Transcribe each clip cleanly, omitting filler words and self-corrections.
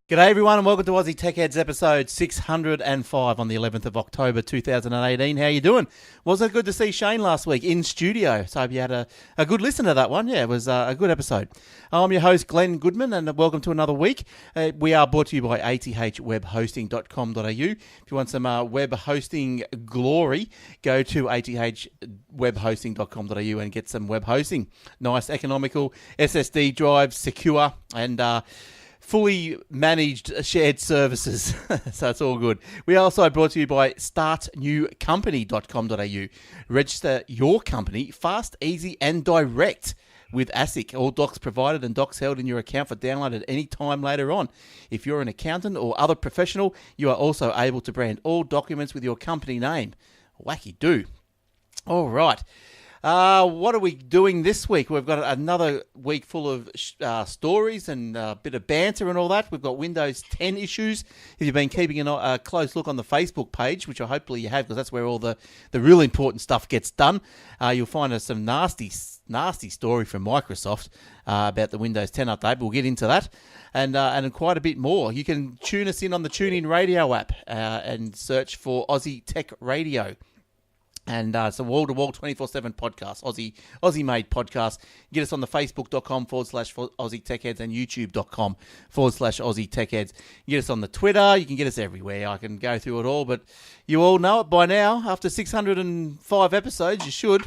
G'day everyone and welcome to Aussie Tech Heads episode 605 on the 11th of October 2018. How you doing? Wasn't it good to see Shane last week in studio? So I hope you had a good listen to that one. Yeah, it was a good episode. I'm your host Glenn Goodman and welcome to another week. We are brought to you by athwebhosting.com.au. If you want some web hosting glory, go to athwebhosting.com.au and get some web hosting. Nice, economical, SSD drive, secure and fully managed shared services. So it's all good. We are also brought to you by startnewcompany.com.au. Register your company fast, easy and direct with ASIC. All docs provided and docs held in your account for download at any time later on. If you're an accountant or other professional, you are also able to brand all documents with your company name. Wacky do. All right. What are we doing this week? We've got another week full of stories and a bit of banter and all that. We've got Windows 10 issues. If you've been keeping a close look on the Facebook page, which hopefully you have because that's where all the real important stuff gets done, you'll find some nasty story from Microsoft about the Windows 10 update. We'll get into that and quite a bit more. You can tune us in on the TuneIn Radio app and search for Aussie Tech Radio. And it's a wall-to-wall 24/7 podcast, Aussie-made podcast. Get us on the facebook.com/Aussie Tech Heads and youtube.com/Aussie Tech Heads. Get us on the Twitter. You can get us everywhere. I can go through it all, but you all know it by now. After 605 episodes, you should.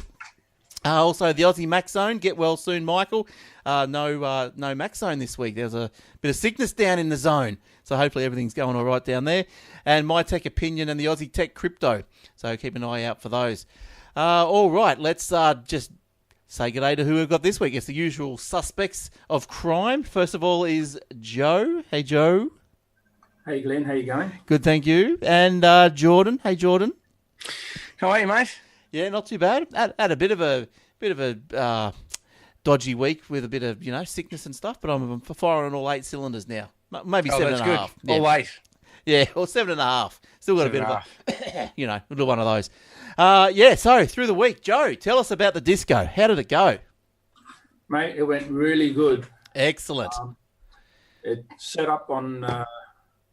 Also, the Aussie Mac Zone. Get well soon, Michael. No Mac Zone this week. There's a bit of sickness down in the zone. So hopefully everything's going all right down there. And My Tech Opinion and the Aussie Tech Crypto. So keep an eye out for those. All right, let's just say good day to who we've got this week. It's the usual suspects of crime. First of all is Joe. Hey, Joe. Hey, Glenn. How you going? Good, thank you. And Jordan. Hey, Jordan. How are you, mate? Yeah, not too bad. Had a bit of a dodgy week with a bit of sickness and stuff, but I'm firing on all 8 cylinders now. Maybe 7.5. Yeah. All 8. Yeah, or 7.5. Still got a bit of a little one of those. So through the week, Joe, tell us about the disco. How did it go? Mate, it went really good. Excellent. It set up on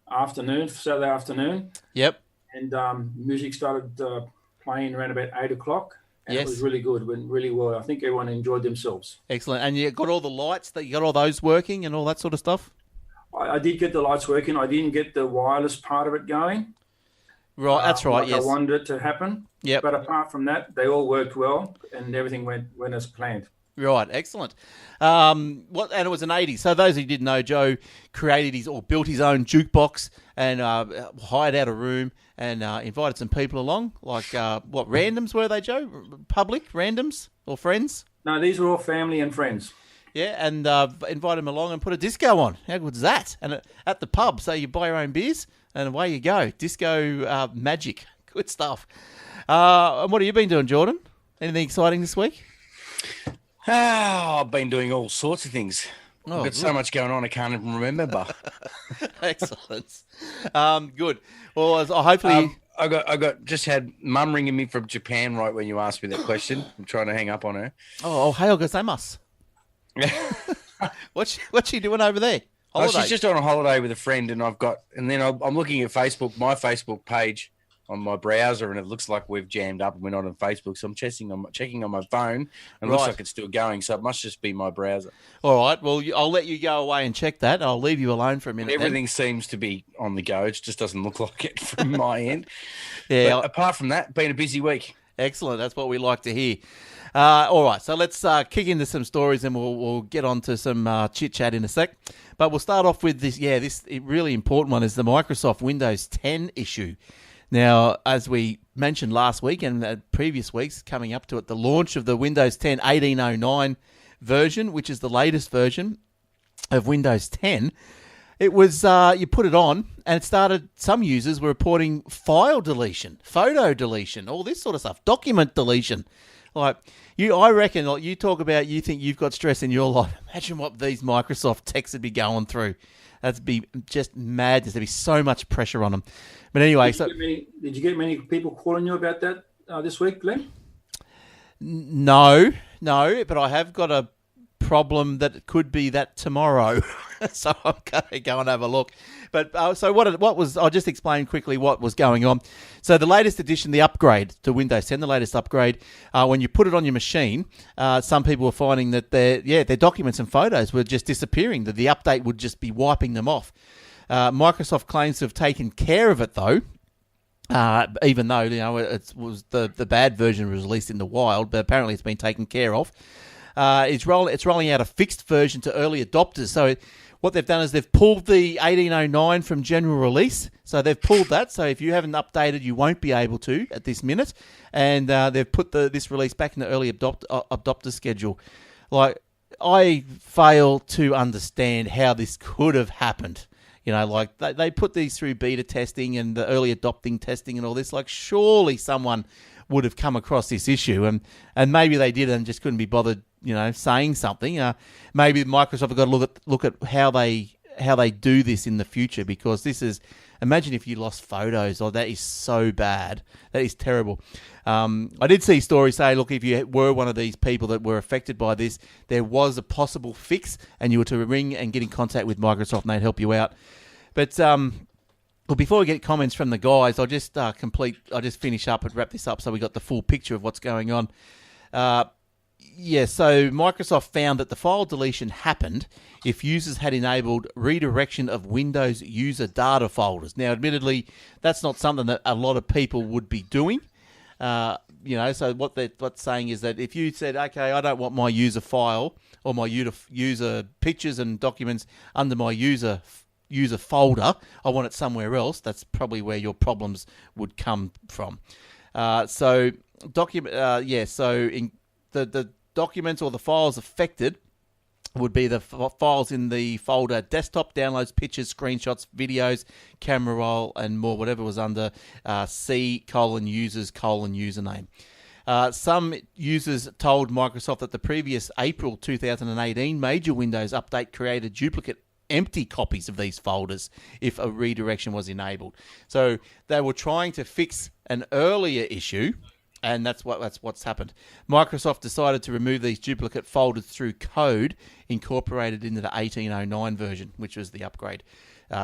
Saturday afternoon. Yep. And music started playing around about 8 o'clock. And yes. It was really good. It went really well. I think everyone enjoyed themselves. Excellent. And you got all the lights, you got all those working and all that sort of stuff? I did get the lights working. I didn't get the wireless part of it going. Right, that's right, like yes. I wanted it to happen. Yep. But apart from that, they all worked well and everything went as planned. Right, excellent. And it was an 80s. So those who didn't know, Joe built his own jukebox and hired out a room and invited some people along. Like, what randoms were they, Joe? Public randoms or friends? No, these were all family and friends. Yeah, and invite them along and put a disco on. How good is that? And at the pub, so you buy your own beers and away you go. Disco magic. Good stuff. And what have you been doing, Jordan? Anything exciting this week? I've been doing all sorts of things. Oh, I've got so much going on I can't even remember. Excellent. Good. Well, hopefully... I just had Mum ringing me from Japan right when you asked me that question. I'm trying to hang up on her. Oh, hail gozaimasu. What's she doing over there? Oh, she's just on a holiday with a friend, and then I'm looking at my Facebook page on my browser, and it looks like we've jammed up and we're not on Facebook. So I'm checking on my phone, and it looks like it's still going. So it must just be my browser. All right. Well, I'll let you go away and check that. I'll leave you alone for a minute. Everything seems to be on the go. It just doesn't look like it from my end. Yeah. But apart from that, been a busy week. Excellent. That's what we like to hear. All right, so let's kick into some stories and we'll get on to some chit-chat in a sec. But we'll start off with this really important one is the Microsoft Windows 10 issue. Now, as we mentioned last week and the previous weeks coming up to it, the launch of the Windows 10 1809 version, which is the latest version of Windows 10, it was, you put it on and it started, some users were reporting file deletion, photo deletion, all this sort of stuff, document deletion. Like, I reckon, like you talk about, you think you've got stress in your life. Imagine what these Microsoft techs would be going through. That'd be just madness. There'd be so much pressure on them. But anyway, did you get many people calling you about that this week, Glenn? No, but I have got a problem that it could be that tomorrow. So I'm going to go and have a look. But so what was, I'll just explain quickly what was going on. So the latest edition, the upgrade to Windows 10, the latest upgrade, when you put it on your machine, some people were finding that their documents and photos were just disappearing, that the update would just be wiping them off. Microsoft claims to have taken care of it, though. Even though it was the bad version was released in the wild, but apparently it's been taken care of. It's rolling out a fixed version to early adopters. So what they've done is they've pulled the 1809 from general release. So they've pulled that. So if you haven't updated, you won't be able to at this minute. And they've put this release back in the early adopter schedule. Like, I fail to understand how this could have happened. Like they put these through beta testing and the early adopting testing and all this. Like, surely someone would have come across this issue, and maybe they did and just couldn't be bothered, saying something. Maybe Microsoft have got to look at how they do this in the future, because this is, imagine if you lost photos. Oh, that is so bad. That is terrible. I did see stories say, look, if you were one of these people that were affected by this, there was a possible fix, and you were to ring and get in contact with Microsoft, and they'd help you out. But well, before we get comments from the guys, I'll just finish up and wrap this up so we got the full picture of what's going on. So Microsoft found that the file deletion happened if users had enabled redirection of Windows user data folders. Now, admittedly, that's not something that a lot of people would be doing. So what's saying is that if you said, okay, I don't want my user file or my user pictures and documents under my user folder, I want it somewhere else, that's probably where your problems would come from. So in the documents or the files affected would be the files in the folder desktop, downloads, pictures, screenshots, videos, camera roll, and more, whatever was under C:users:username. Some users told Microsoft that the previous April 2018 major Windows update created duplicate empty copies of these folders if a redirection was enabled. So they were trying to fix an earlier issue, and that's what's happened. Microsoft decided to remove these duplicate folders through code incorporated into the 1809 version, which was the upgrade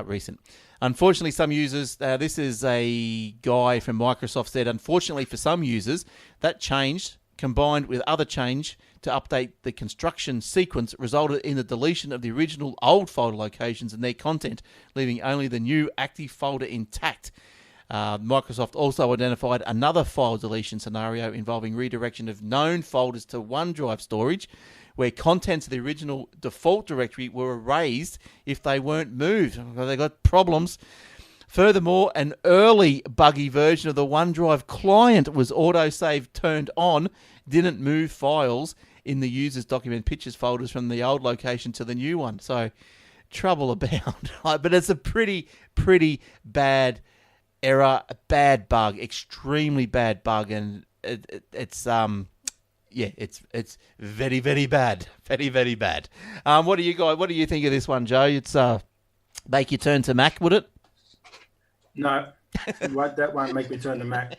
recent. Unfortunately, some users, this is a guy from Microsoft said, unfortunately for some users, that change combined with other change to update the construction sequence resulted in the deletion of the original old folder locations and their content, leaving only the new active folder intact. Microsoft also identified another file deletion scenario involving redirection of known folders to OneDrive storage, where contents of the original default directory were erased if they weren't moved. They got problems. Furthermore, an early buggy version of the OneDrive client was autosave turned on, didn't move files in the user's document pictures folders from the old location to the new one. So, trouble abound. But it's a pretty bad error, a bad bug, extremely bad bug, and it's very, very bad. Very, very bad. What do you think of this one, Joe? It's make you turn to Mac, would it? No, that won't make me turn to Mac.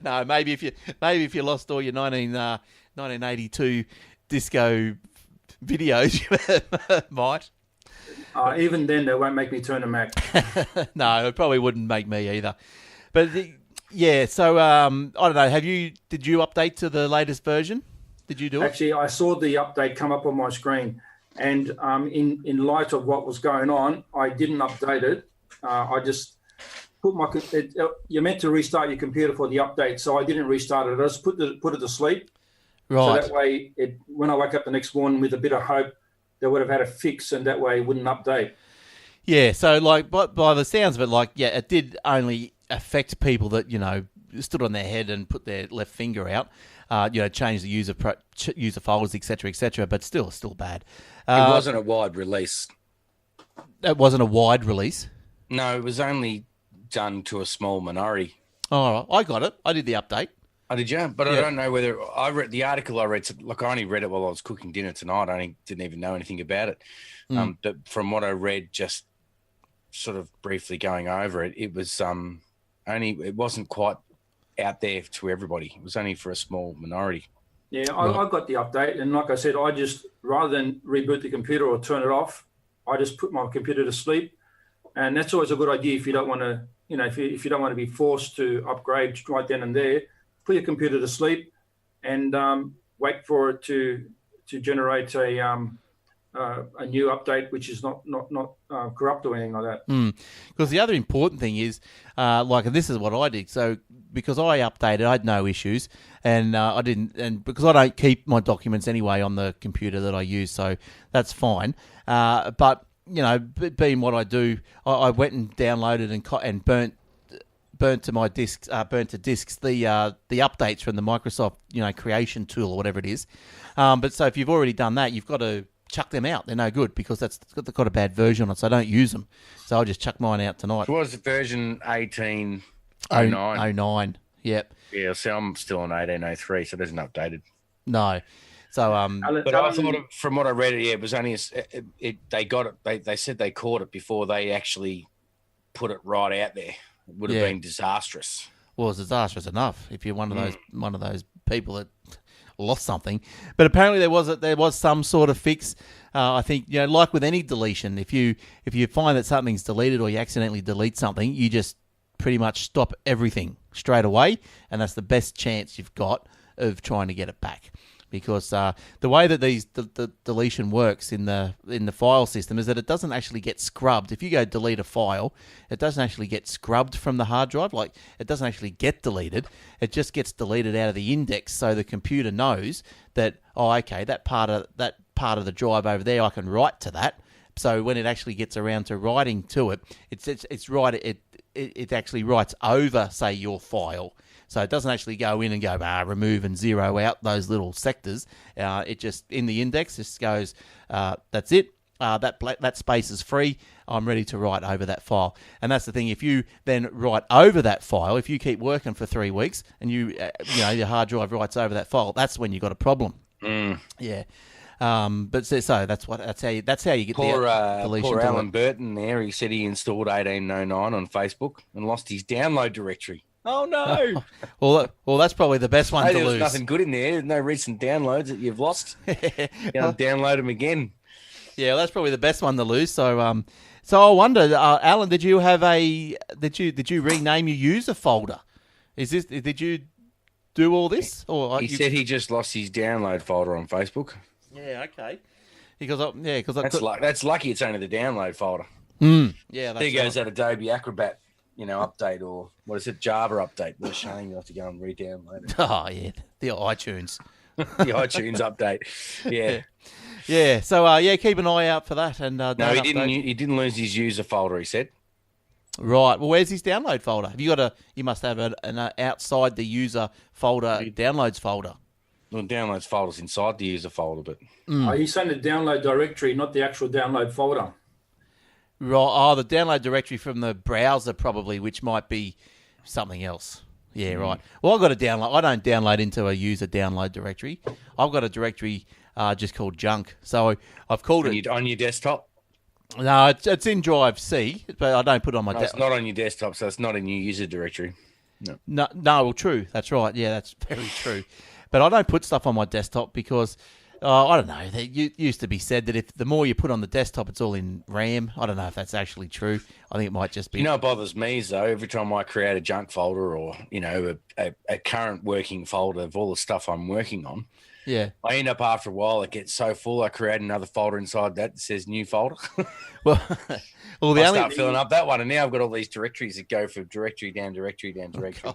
No, maybe if you lost all your 1982 disco videos, you might. Even then, they won't make me turn to Mac. No, it probably wouldn't make me either. But so I don't know. Did you update to the latest version? Did you do it? Actually, I saw the update come up on my screen, and in light of what was going on, I didn't update it. I just put you're meant to restart your computer for the update, so I didn't restart it. I just put it to sleep. Right. So that way, when I wake up the next morning with a bit of hope, they would have had a fix, and that way it wouldn't update. Yeah, so by the sounds of it, it did only affect people that, stood on their head and put their left finger out, change the user folders, etc., but still bad. It wasn't a wide release. It wasn't a wide release? No, it was only done to a small minority. Oh, I got it. I did the update. Oh, did you? But yeah. I don't know whether I read the article. I only read it while I was cooking dinner tonight. I didn't even know anything about it. But from what I read, just sort of briefly going over it, it was it wasn't quite out there to everybody. It was only for a small minority. Yeah, Right. I got the update, and like I said, I just, rather than reboot the computer or turn it off, I just put my computer to sleep, and that's always a good idea if you don't want to, if you don't want to be forced to upgrade right then and there. Put your computer to sleep, and wait for it to generate a new update, which is not corrupt or anything like that. Because the other important thing is, like, this is what I did. So because I updated, I had no issues, and I didn't, and because I don't keep my documents anyway on the computer that I use, so that's fine. But being what I do, I went and downloaded and burnt to my discs, burnt to discs the updates from the Microsoft creation tool or whatever it is. But so if you've already done that, you've got to chuck them out. They're no good because they've got a bad version on it, so I don't use them. So I'll just chuck mine out tonight. What was the version 1809? 09. Yep. Yeah, so I'm still on 1803, so it isn't updated. No. So but I thought from what I read, it was only they got it. They said they caught it before they actually put it right out there. It would have been disastrous. Well, it's disastrous enough if you're one of those people that lost something. But apparently there was some sort of fix. I think like with any deletion, if you find that something's deleted or you accidentally delete something, you just pretty much stop everything straight away, and that's the best chance you've got of trying to get it back. Because the way that the deletion works in the file system is that it doesn't actually get scrubbed. If you go delete a file, it doesn't actually get scrubbed from the hard drive. Like, it doesn't actually get deleted. It just gets deleted out of the index, so the computer knows that, oh, okay, that part of the drive over there, I can write to that. So when it actually gets around to writing to it, it actually writes over, say, your file. So it doesn't actually go in and go remove and zero out those little sectors. It just, in the index, just goes, that's it. That space is free. I'm ready to write over that file. And that's the thing. If you then write over that file, if you keep working for 3 weeks and your hard drive writes over that file, that's when you've got a problem. Yeah. But so that's how you get the deletion. Poor Alan Burton there. He said he installed 1809 on Facebook and lost his download directory. Oh no! Well, that's probably the best one to there lose. There's nothing good in there. There's no recent downloads that you've lost. Download them again. Yeah, well, that's probably the best one to lose. So, I wonder, Alan, did you rename your user folder? Did you do all this, or he said he just lost his download folder on Facebook? Yeah, okay. That's lucky. It's only the download folder. Yeah, there goes that Adobe Acrobat. Update, or what is it, Java update? What a shame you have to go and re-download it. Oh, yeah, the iTunes. The iTunes update. Yeah. Yeah, so, keep an eye out for that. And no, he didn't lose his user folder, he said. Right. Well, where's his download folder? You must have an outside the user folder, downloads folder. Well, downloads folder's inside the user folder, but... He's saying the download directory, not the actual download folder. Right. Oh, the download directory from the browser probably, which might be something else. Yeah, right. Well, I've got a download. I don't download into a user download directory. I've got a directory just called junk. So I've called it on your desktop. No, it's in Drive C, but I don't put it on my desktop. It's not on your desktop, so it's not in your user directory. No. Well, true. That's right. Yeah, that's very true. But I don't put stuff on my desktop because. I don't know. It used to be said that if the more you put on the desktop, it's all in RAM. I don't know if that's actually true. I think it might just be. What bothers me is, though, every time I create a junk folder or, a current working folder of all the stuff I'm working on, yeah, I end up after a while, it gets so full, I create another folder inside that says new folder. Well, I start filling up that one, and now I've got all these directories that go from directory down directory down directory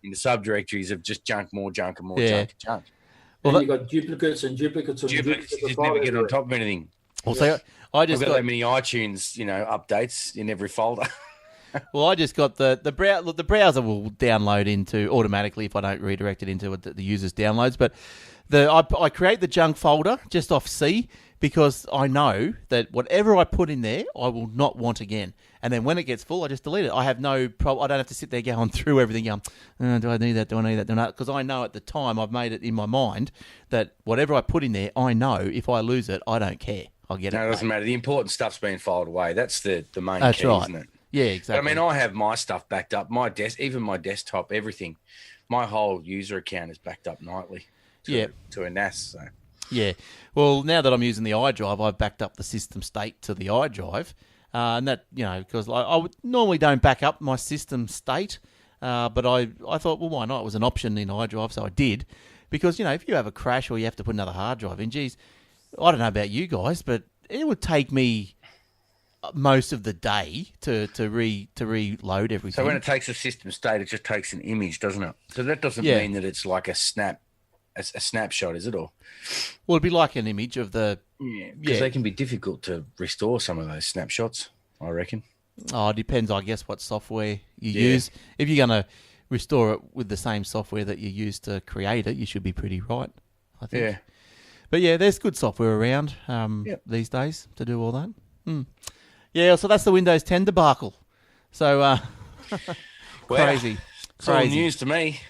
into subdirectories of just junk, more junk, and more junk and junk. Well, you've got duplicates and duplicates and duplicates. You just never get on top of anything. Well, so I've got that many iTunes, updates in every folder. Well, I just got the browser will download into automatically if I don't redirect it into the user's downloads. But I create the junk folder just off C because I know that whatever I put in there, I will not want again. And then when it gets full, I just delete it. I have no problem. I don't have to sit there going through everything. Do I need that? Do I need that? Do I not? Because I know at the time I've made it in my mind that whatever I put in there, I know if I lose it, I don't care. I'll get it. No, it doesn't matter. The important stuff's being filed away. That's the main key, right. Isn't it? Yeah, exactly. But, I have my stuff backed up. Even my desktop, everything. My whole user account is backed up nightly. to a NAS. So. Yeah. Well, now that I'm using the iDrive, I've backed up the system state to the iDrive. And that, because I would normally don't back up my system state, but I thought, well, why not? It was an option in iDrive, so I did. Because, if you have a crash or you have to put another hard drive in, geez, I don't know about you guys, but it would take me most of the day to reload everything. So when it takes a system state, it just takes an image, doesn't it? So that doesn't mean that it's like a snapshot, is it? Or well, it'd be like an image of the because they can be difficult to restore some of those snapshots, I reckon. Oh, it depends, I guess, what software you use. If you're going to restore it with the same software that you used to create it, you should be pretty right, I think. Yeah. But yeah, there's good software around these days to do all that. Yeah, so that's the Windows 10 debacle. So crazy. It's all news to me.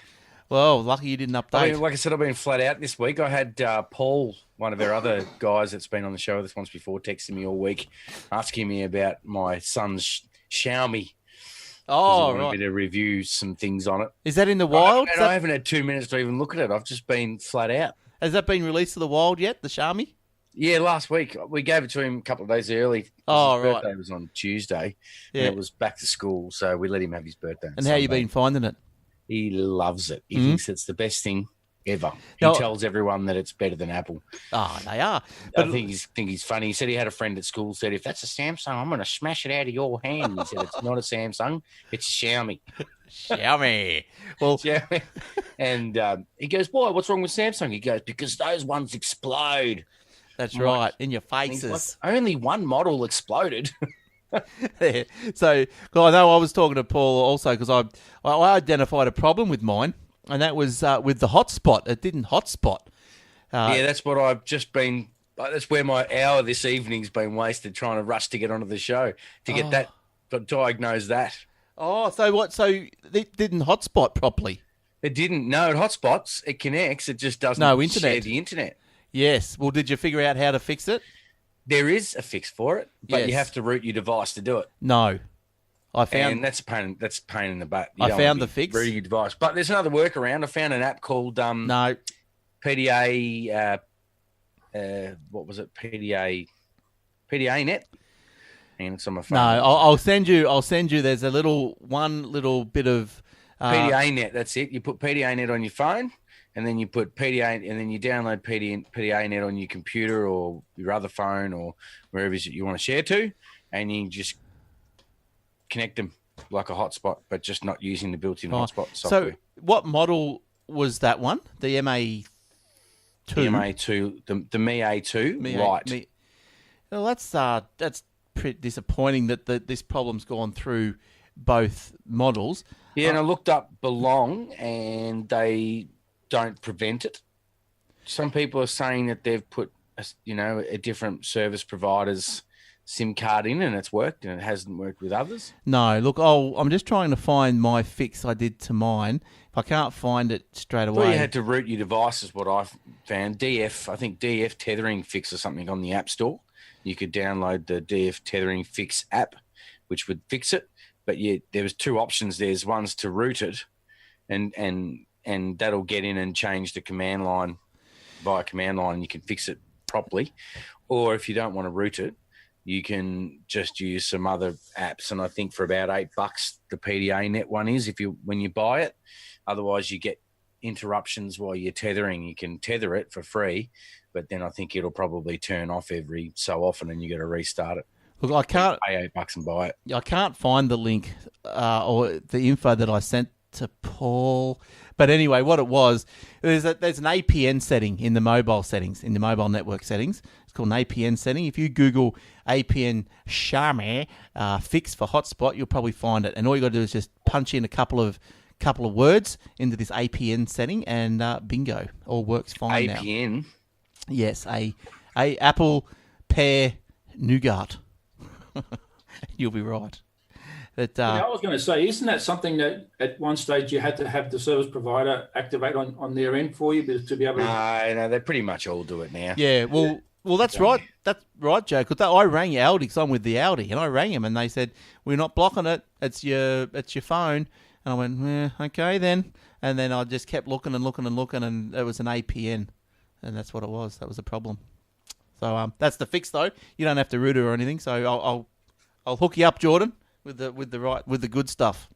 Well, lucky you didn't update. Like I said, I've been flat out this week. I had Paul, one of our other guys that's been on the show with us once before, texting me all week, asking me about my son's Xiaomi. Oh, right. Me to review some things on it. Is that in the wild? I haven't had 2 minutes to even look at it. I've just been flat out. Has that been released to the wild yet, the Xiaomi? Yeah, last week. We gave it to him a couple of days early. Oh, his right. birthday was on Tuesday, and it was back to school, so we let him have his birthday. And how you been finding it? He loves it. He thinks it's the best thing ever. He tells everyone that it's better than Apple. Oh, they are. I think he's funny. He said he had a friend at school said, if that's a Samsung, I'm going to smash it out of your hand. He said, it's not a Samsung, it's Xiaomi. Xiaomi. Well, Xiaomi. And he goes, boy, what's wrong with Samsung? He goes, because those ones explode. That's right, in your faces. Only one model exploded. So, I know I was talking to Paul also because I identified a problem with mine, and that was with the hotspot. It didn't hotspot. That's what I've just been. That's where my hour this evening's been wasted trying to rush to get onto the show to get that, to diagnose that. Oh, so what? So it didn't hotspot properly? It didn't. No, it hotspots. It connects. It just doesn't share the internet. Yes. Well, did you figure out how to fix it? There is a fix for it, but you have to root your device to do it. No, I found, and that's a pain in the butt. I found the fix. Rooting your device, but there's another workaround. I found an app called PDA. What was it? PDA Net. And it's on my phone. No, I'll send you. There's a one little bit of PDA Net. That's it. You put PDA Net on your phone. And then you put PDA, and then you download PDA Net on your computer or your other phone or wherever you want to share to, and you just connect them like a hotspot, but just not using the built-in hotspot software. So, what model was that one? The MA2. The MA2, the Mi A2, right? Well, that's pretty disappointing that this problem's gone through both models. Yeah, and I looked up Belong, and they don't prevent it. Some people are saying that they've put a different service provider's SIM card in and it's worked, and it hasn't worked with others. No, look, I'm just trying to find my fix I did to mine. If I can't find it straight away, you had to root your device is what I found. I think DF tethering fix or something on the App Store. You could download the DF tethering fix app, which would fix it. But there was two options. There's one's to root it, and that'll get in and change the command line via command line, and you can fix it properly. Or if you don't want to root it, you can just use some other apps. And I think for about $8, the PDA Net one is when you buy it. Otherwise, you get interruptions while you're tethering. You can tether it for free, but then I think it'll probably turn off every so often, and you got to restart it. Look, I can't pay $8 and buy it. I can't find the link or the info that I sent to Paul. But anyway, what it was, there's an APN setting in the mobile settings, in the mobile network settings. It's called an APN setting. If you Google APN Xiaomi fix for hotspot, you'll probably find it. And all you got to do is just punch in a couple of words into this APN setting, and bingo, all works fine now. APN? Yes, a apple pear nougat. You'll be right. But, I was going to say, isn't that something that at one stage you had to have the service provider activate on their end for you to be able to... No, they pretty much all do it now. Yeah, well, that's right. That's right, Joe, because I rang Audi, because I'm with the Audi, and I rang him, and they said, we're not blocking it. It's your phone. And I went, okay then. And then I just kept looking, and it was an APN, and that's what it was. That was the problem. So that's the fix, though. You don't have to root it or anything. So I'll hook you up, Jordan, with the good stuff.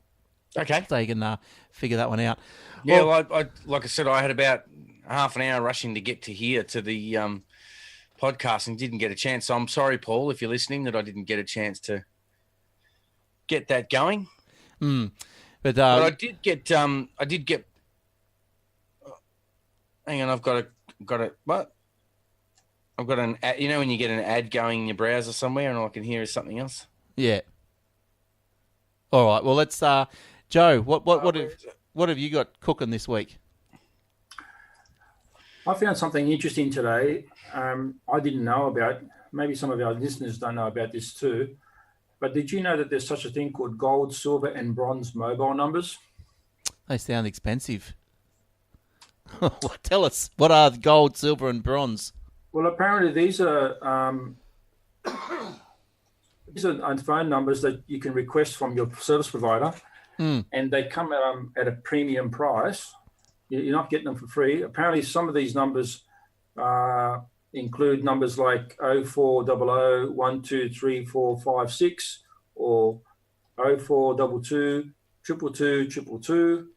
Okay. So you can figure that one out. Yeah, well, I like I said, I had about half an hour rushing to get to here to the podcast and didn't get a chance. So I'm sorry, Paul, if you're listening, that I didn't get a chance to get that going. But I did get. Hang on, I've got what? I've got an ad, when you get an ad going in your browser somewhere, and all I can hear is something else. Yeah. All right. Well, let's. Joe, what have you got cooking this week? I found something interesting today. I didn't know about. Maybe some of our listeners don't know about this too. But did you know that there's such a thing called gold, silver, and bronze mobile numbers? They sound expensive. Tell us, what are gold, silver, and bronze? Well, apparently these are phone numbers that you can request from your service provider, and they come at a premium price. You're not getting them for free. Apparently, some of these numbers include numbers like 0400 123456 or 0422 222 222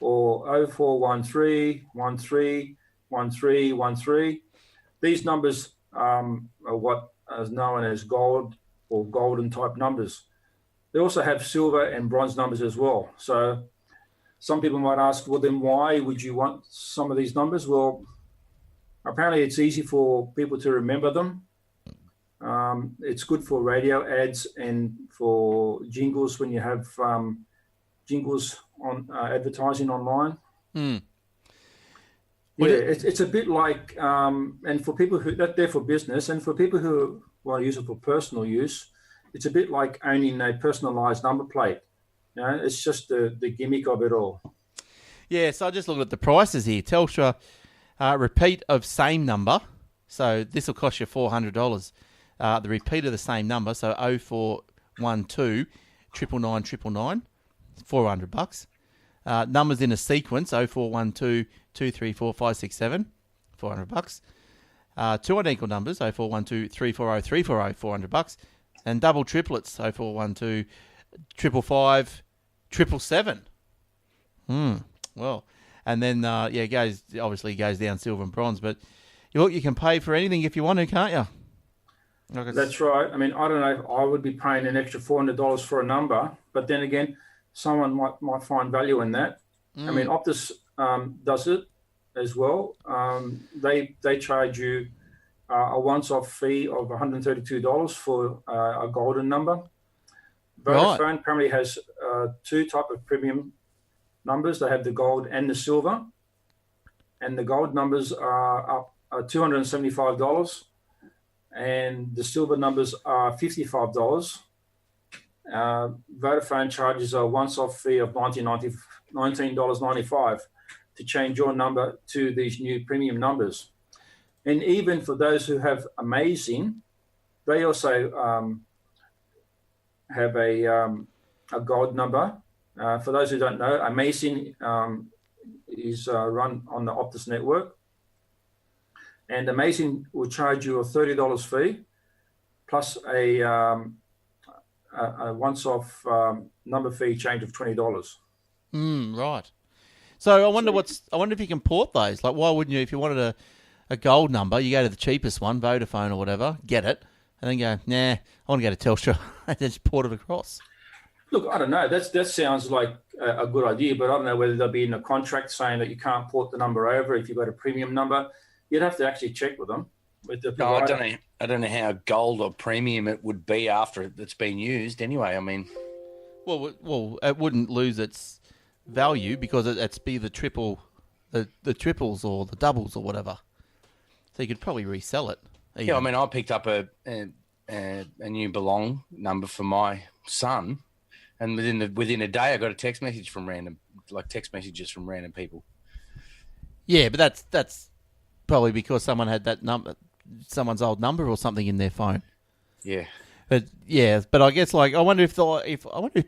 or 0413 131313. These numbers are what is known as gold or golden type numbers. They also have silver and bronze numbers as well. So some people might ask, well, then why would you want some of these numbers? Well, apparently it's easy for people to remember them. It's good for radio ads and for jingles when you have jingles on advertising online. Yeah, it's a bit like, and for people who they're for business, and for people who want to use it for personal use, it's a bit like owning a personalised number plate. It's just the gimmick of it all. Yeah, so I just looked at the prices here. Telstra repeat of same number, so this will cost you $400. The repeat of the same number, so 0412 999 $400. Numbers in a sequence, 0412 234 567 $400. Two identical numbers, 0412 340 340 $400. And double triplets, 0412 555 777. Well, and then it goes down silver and bronze, but you can pay for anything if you want to, can't you? That's right. I mean, I don't know if I would be paying an extra $400 for a number, but then again, someone might find value in that. I mean, Optus does it as well. They charge you a once-off fee of $132 for a golden number. Vodafone apparently has two type of premium numbers. They have the gold and the silver, and the gold numbers are $275, and the silver numbers are $55. Vodafone charges a once-off fee of $19.95 to change your number to these new premium numbers. And even for those who have Amazing, they also have a gold number. For those who don't know, Amazing is run on the Optus network. And Amazing will charge you a $30 fee plus a once-off number fee change of $20. Right. So I wonder if you can port those. Like, why wouldn't you? If you wanted a gold number, you go to the cheapest one, Vodafone or whatever, get it, and then go, nah, I want to go to Telstra, and then just port it across. Look, I don't know. That sounds like a good idea, but I don't know whether there'll be in a contract saying that you can't port the number over if you've got a premium number. You'd have to actually check with them. No, I don't know how gold or premium it would be after it's been used. Anyway, I mean, well, it wouldn't lose its value because it's be the triple, the triples or the doubles or whatever. So you could probably resell it. Even. Yeah, I mean, I picked up a new Belong number for my son, and within a day, I got a text messages from random people. Yeah, but that's probably because someone had that number, someone's old number or something in their phone. Yeah. But yeah, but I guess like I wonder if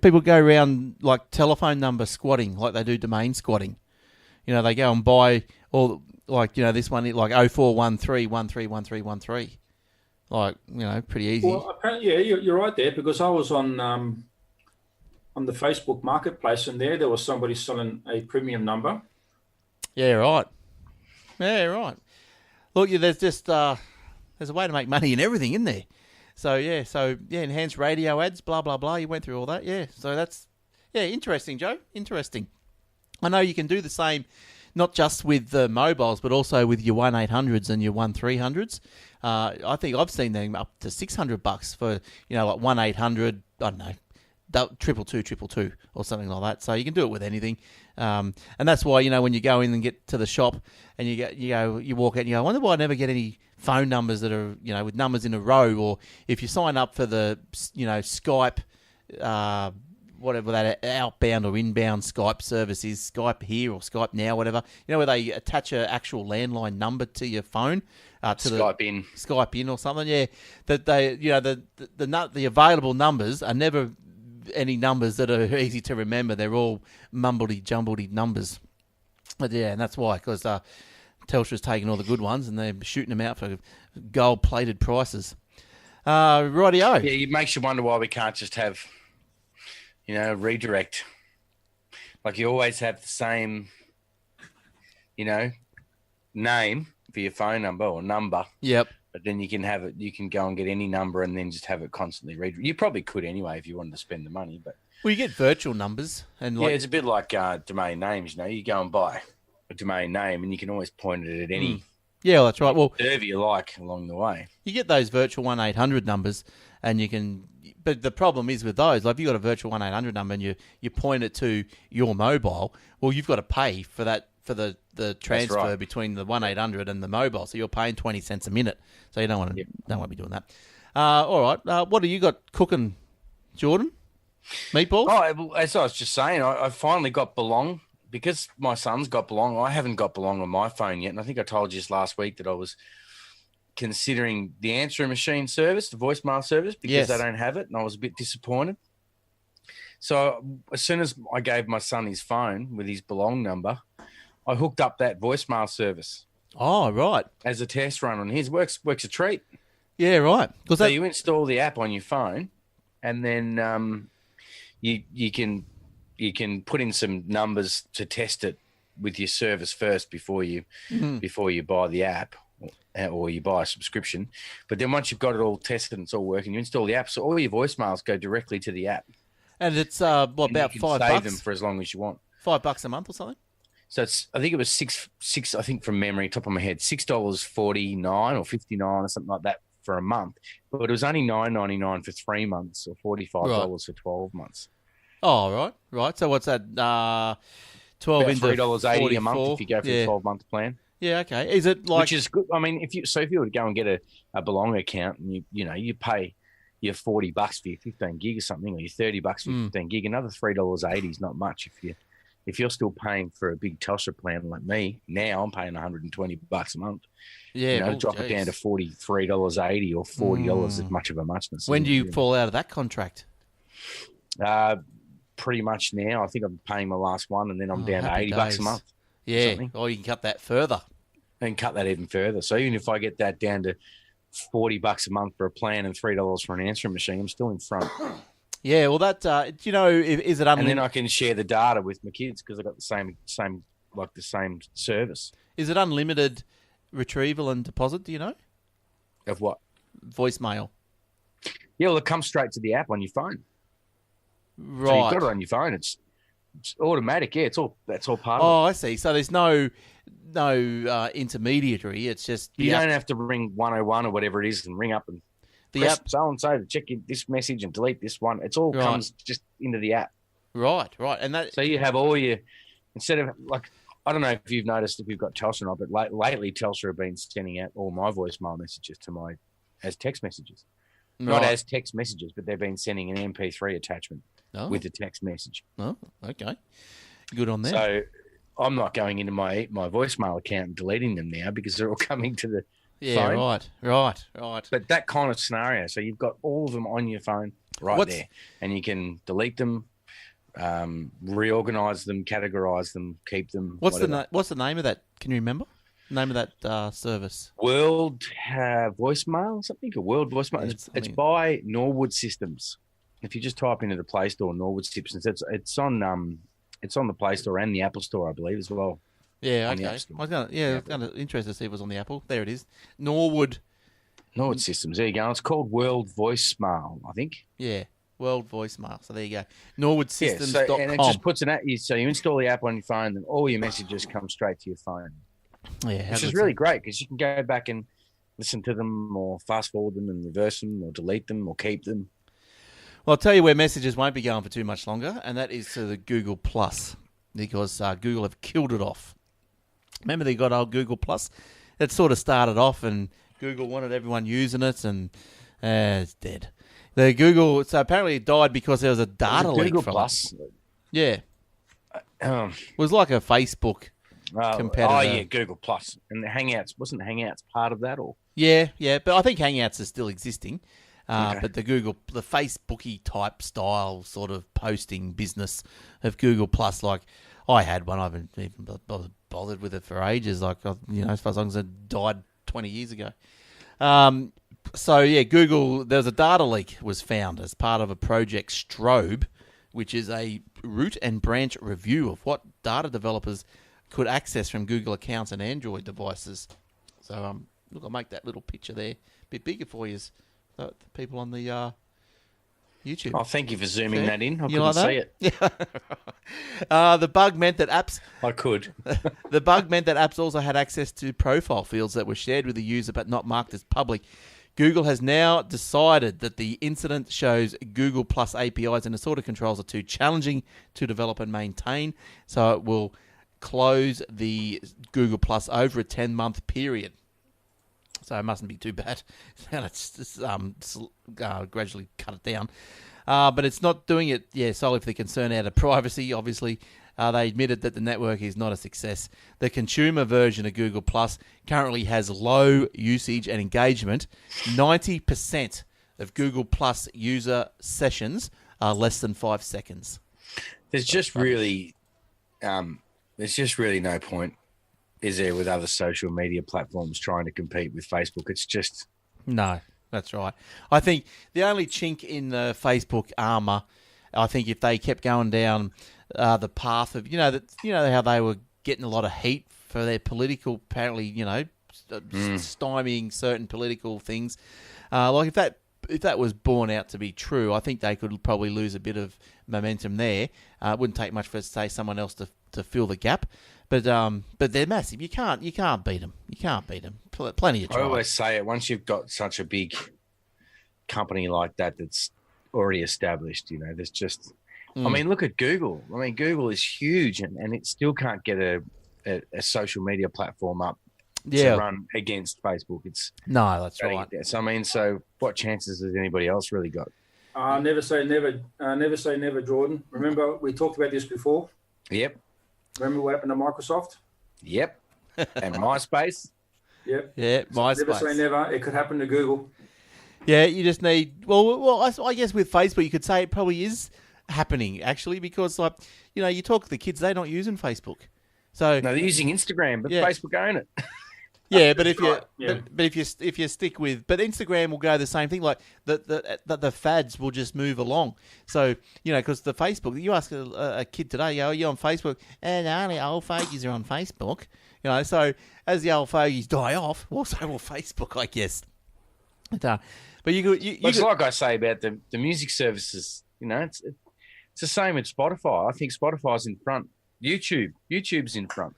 people go around like telephone number squatting like they do domain squatting. You know, they go and buy all like this one like 0413131313. Like pretty easy. Well, apparently, yeah, you're right there because I was on the Facebook marketplace and there was somebody selling a premium number. Yeah, right. Yeah, right. Look, there's just there's a way to make money in everything, isn't there? So enhanced radio ads, blah blah blah. You went through all that, yeah. So that's interesting, Joe. Interesting. I know you can do the same, not just with the mobiles, but also with your 1-800s and your 1-300s. I think I've seen them up to $600 for like 1-800. I don't know. 222 or something like that. So you can do it with anything, and that's why when you go in and get to the shop and you walk out and you go, I wonder why I never get any phone numbers that are with numbers in a row, or if you sign up for the Skype, whatever that outbound or inbound Skype service is, Skype here or Skype now, whatever, where they attach an actual landline number to your phone. Skype in or something, yeah. That they the available numbers are never any numbers that are easy to remember. They're all mumbledy-jumbledy numbers. But yeah, and that's why, because Telstra's taking all the good ones and they're shooting them out for gold-plated prices. Rightio. Yeah, it makes you wonder why we can't just have, redirect. Like you always have the same, name for your phone number or number. Yep. But then you can have it. You can go and get any number and then just have it constantly read. You probably could anyway if you wanted to spend the money. But you get virtual numbers and it's a bit like domain names. You go and buy a domain name and you can always point it at any. Yeah, that's right. Well, server you like along the way. You get those virtual 1-800 numbers, and you can. But the problem is with those, like if you got a virtual 1-800 number and you point it to your mobile, well, you've got to pay for that. For the transfer between the 1-800 and the mobile, so you're paying 20 cents a minute. So you don't want to be doing that. All right, what do you got cooking, Jordan? Meatballs? Oh, as I was just saying, I finally got Belong because my son's got Belong. I haven't got Belong on my phone yet, and I think I told you just last week that I was considering the answering machine service, the voicemail service, because I don't have it, and I was a bit disappointed. So as soon as I gave my son his phone with his Belong number, I hooked up that voicemail service. Oh, right. As a test run on his. Works a treat. Yeah, right. So you install the app on your phone, and then you can put in some numbers to test it with your service first before you buy the app or you buy a subscription. But then once you've got it all tested and it's all working, you install the app, so all your voicemails go directly to the app. And it's about $5. Save them for as long as you want. $5 a month or something. So I think it was six. I think from memory, top of my head, $6.49 or $59 or something like that for a month. But it was only $9.99 for 3 months or $45 for 12 months. Oh, right. So what's that? 12 into $3.80 a month if you go for the 12-month plan. Yeah, okay. Is it like? Which is good. I mean, if you were to go and get a Belong account and you pay your $40 for your 15 gig or something, or your $30 for your 15 gig, another $3.80 is not much if you're still paying for a big Telstra plan like me. Now I'm paying $120 a month. Yeah, drop it down to $43.80 or $40 is much of a muchness. When do you fall out of that contract? Pretty much now. I think I'm paying my last one, and then I'm down to $80 a month. Yeah, or you can cut that further. And cut that even further. So even if I get that down to $40 a month for a plan and $3 for an answering machine, I'm still in front. Yeah, well, that is it unlimited? And then I can share the data with my kids because I got the same service. Is it unlimited retrieval and deposit? Do you know? Of what? Voicemail. Yeah, well, it comes straight to the app on your phone. Right. So you've got it on your phone. It's automatic. Yeah, that's all part of it. Oh, I see. So there's no intermediary. It's just you don't have to ring 101 or whatever it is and ring up and press so and so to check this message and delete this one. It's all comes just into the app. Right. And that. So you have all your instead of like I don't know if you've noticed if you've got Telstra or not, but lately Telstra have been sending out all my voicemail messages to as text messages. Not as text messages, but they've been sending an MP3 attachment with the text message. Oh, okay. Good on that. So I'm not going into my voicemail account and deleting them now because they're all coming to Yeah, phone. right. But that kind of scenario, so you've got all of them on your phone right there, and you can delete them, reorganize them, categorize them, keep them. What's the name of that? Can you remember? Name of that service? World voicemail or something? A World voicemail. Yeah, it's by Norwood Systems. If you just type into the Play Store, Norwood Systems, it's on the Play Store and the Apple Store, I believe, as well. Yeah, okay. I was gonna interested to see if it was on the Apple. There it is. Norwood Systems. There you go. It's called World Voicemail, I think. Yeah, World Voicemail. So there you go. NorwoodSystems.com. Yeah, and it just puts an app. So you install the app on your phone, and all your messages come straight to your phone. Yeah, which is really great because you can go back and listen to them, or fast forward them, and reverse them, or delete them, or keep them. Well, I'll tell you where messages won't be going for too much longer, and that is to the Google Plus, because Google have killed it off. Remember they got old Google Plus? It sort of started off, and Google wanted everyone using it, and it's dead. The Google, so apparently it died because there was a data leak Google from Plus. it. Yeah. It was like a Facebook competitor. Oh, yeah, Google Plus. And the Hangouts, wasn't Hangouts part of that? Or Yeah, but I think Hangouts is still existing. Okay. But the Facebooky type style sort of posting business of Google Plus, like I had one, I haven't even bothered with it for ages. Like, as far as it died 20 years ago. So yeah, Google. There's a data leak was found as part of a project Strobe, which is a root and branch review of what data developers could access from Google accounts and Android devices. So look, I'll make that little picture there a bit bigger for you. The people on the YouTube. Oh, thank you for zooming that in. I You couldn't like that? see it. Yeah. The bug meant that apps. I could. The bug meant that apps also had access to profile fields that were shared with the user but not marked as public. Google has now decided that the incident shows Google Plus APIs and assorted controls are too challenging to develop and maintain, so it will close the Google Plus over a 10-month period. So it mustn't be too bad. Let's just gradually cut it down. But it's not doing it, solely for the concern out of privacy, obviously. They admitted that the network is not a success. The consumer version of Google Plus currently has low usage and engagement. 90% of Google Plus user sessions are less than 5 seconds. There's just really no point, is there, with other social media platforms trying to compete with Facebook? It's just... No, that's right. I think the only chink in the Facebook armor, I think if they kept going down the path of, how they were getting a lot of heat for their political, apparently, stymieing certain political things. Like if that was borne out to be true, I think they could probably lose a bit of momentum there. It wouldn't take much for, say, someone else to fill the gap. But they're massive. You can't beat them. You can't beat them. Plenty of try. I always say it, once you've got such a big company like that that's already established, there's just... I mean, look at Google. I mean, Google is huge, and it still can't get a social media platform up to run against Facebook. No, that's right. So what chances has anybody else really got? Never say never. Never say never, Jordan. Remember, we talked about this before. Yep. Remember what happened to Microsoft? Yep. And MySpace? Yep. Yeah, MySpace. Never say never. It could happen to Google. Yeah, you just need... Well, I guess with Facebook, you could say it probably is happening, actually, because, you talk to the kids, they're not using Facebook. So no, they're using Instagram, but Facebook own it. Yeah, but if you stick with, but Instagram will go the same thing. Like the fads will just move along. So because the Facebook, you ask a kid today, are you on Facebook? And only old fogies are on Facebook. So as the old fogies die off, so will Facebook, I guess. But it's like I say about the music services. It's the same with Spotify. I think Spotify's in front. YouTube's in front.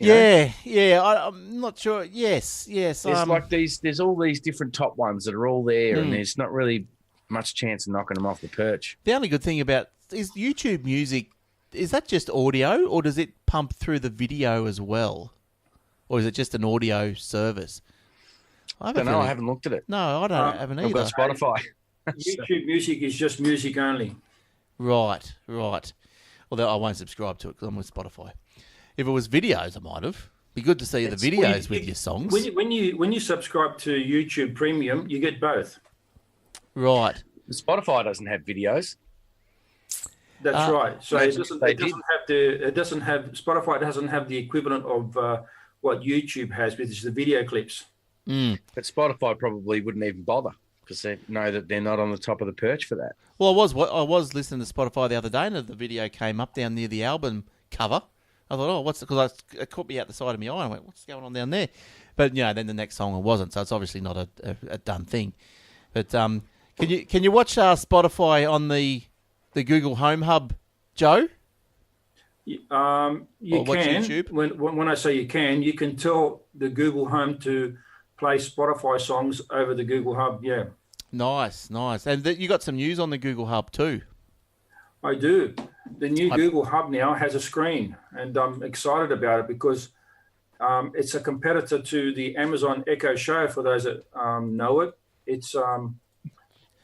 I'm not sure. Yes. There's there's all these different top ones that are all there, and there's not really much chance of knocking them off the perch. The only good thing about is YouTube Music, is that just audio, or does it pump through the video as well? Or is it just an audio service? I don't know. I haven't looked at it. No, I haven't either. I've got Spotify. YouTube Music is just music only. Right. Although I won't subscribe to it because I'm with Spotify. If it was videos, I might have. Be good to see the videos with your songs. When you subscribe to YouTube Premium, you get both. Right. Spotify doesn't have videos. That's right. So Spotify doesn't have the equivalent of what YouTube has, which is the video clips. But Spotify probably wouldn't even bother because they know that they're not on the top of the perch for that. Well, I was listening to Spotify the other day, and the video came up down near the album cover. I thought, because it caught me out the side of my eye. I went, what's going on down there? But then the next song it wasn't, so it's obviously not a done thing. But can you watch Spotify on the Google Home Hub, Joe? You can. YouTube? When I say you can tell the Google Home to play Spotify songs over the Google Hub. Yeah. Nice. And you got some news on the Google Hub too. I do. The new Google Hub now has a screen, and I'm excited about it because it's a competitor to the Amazon Echo Show. For those that know it, it's got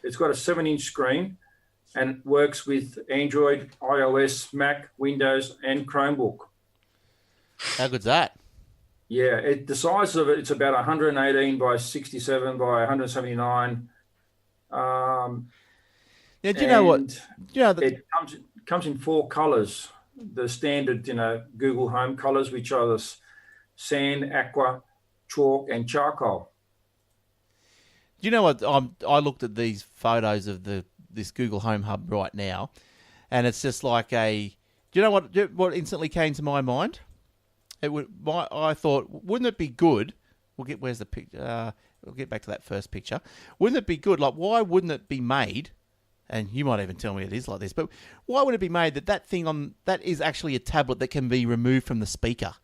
a 7-inch screen and works with Android, iOS, Mac, Windows, and Chromebook. How good's that? Yeah, the size of it's about 118 by 67 by 179. Yeah, do you know what? It comes in 4 colors. The standard, Google Home colors, which are the sand, aqua, chalk, and charcoal. Do you know what? I looked at these photos of this Google Home Hub right now, and it's just like do you know what instantly came to my mind? I thought, wouldn't it be good? Where's the picture? We'll get back to that first picture. Wouldn't it be good? Like, why wouldn't it be made? And you might even tell me it is like this, but why would it be made that thing that is actually a tablet that can be removed from the speaker?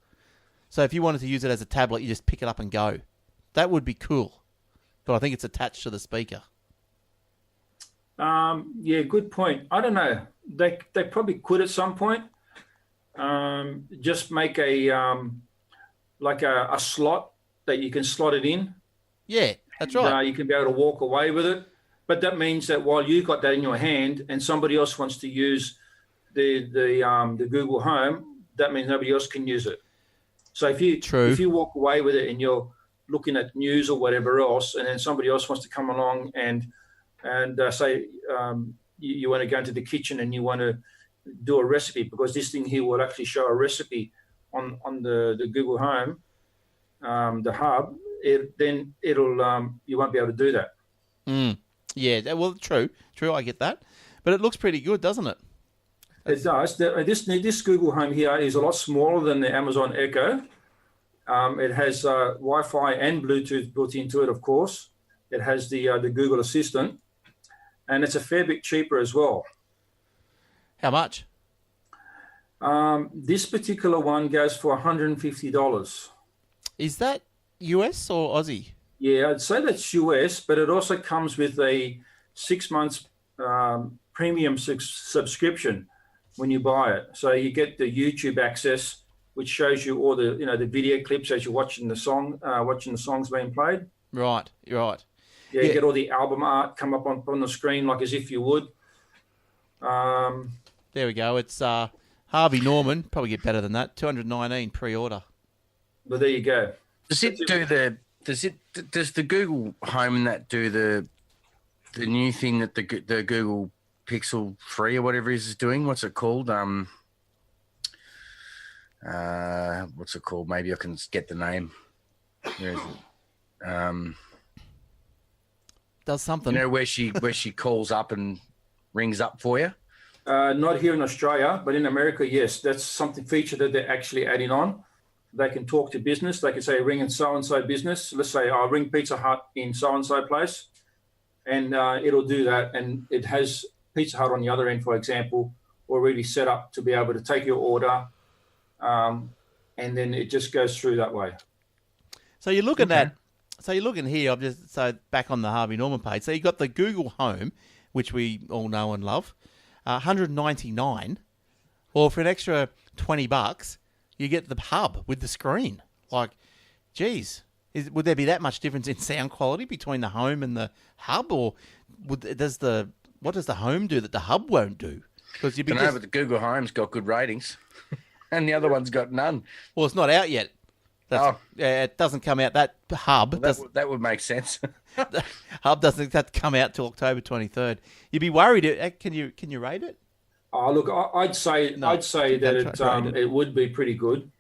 So if you wanted to use it as a tablet, you just pick it up and go. That would be cool. But I think it's attached to the speaker. Yeah, good point. I don't know. They probably could at some point. Just make a slot that you can slot it in. Yeah, that's right. You can be able to walk away with it. But that means that while you got that in your hand and somebody else wants to use the Google Home, that means nobody else can use it. So if you walk away with it and you're looking at news or whatever else, and then somebody else wants to come along and say you want to go into the kitchen and you want to do a recipe, because this thing here will actually show a recipe on the Google Home, the hub, then you won't be able to do that. Yeah, well, true. I get that, but it looks pretty good, doesn't it? It does. This Google Home here is a lot smaller than the Amazon Echo. It has Wi-Fi and Bluetooth built into it, of course. It has the Google Assistant, and it's a fair bit cheaper as well. How much? This particular one goes for $150. Is that US or Aussie? Yeah, I'd say that's US, but it also comes with a 6 months premium subscription when you buy it. So you get the YouTube access, which shows you all the the video clips as you're watching the songs being played. Right. Yeah, you get all the album art come up on the screen like as if you would. There we go. It's Harvey Norman. Probably get better than that. $219 pre-order. But there you go. Does the Google Home do the new thing that the Google Pixel 3 or whatever is doing? What's it called? What's it called? Maybe I can get the name. Where is it? Does something. Where she calls up and rings up for you? Not here in Australia, but in America, yes. That's something feature that they're actually adding on. They can talk to business. They can say, ring in so-and-so business. Let's say, I'll ring Pizza Hut in so-and-so place. And it'll do that. And it has Pizza Hut on the other end, for example, already set up to be able to take your order. And then it just goes through that way. So you're looking here, I'm just back on the Harvey Norman page. So you got the Google Home, which we all know and love, $199, or for an extra $20, you get the hub with the screen. Like, geez, would there be that much difference in sound quality between the home and the hub, or what does the home do that the hub won't do? Because but the Google Home's got good ratings, and the other one's got none. Well, it's not out yet. It doesn't come out. That hub That would make sense. the hub doesn't have to come out till October 23rd. You'd be worried. Can you rate it? Oh, look, I'd say that it would be pretty good,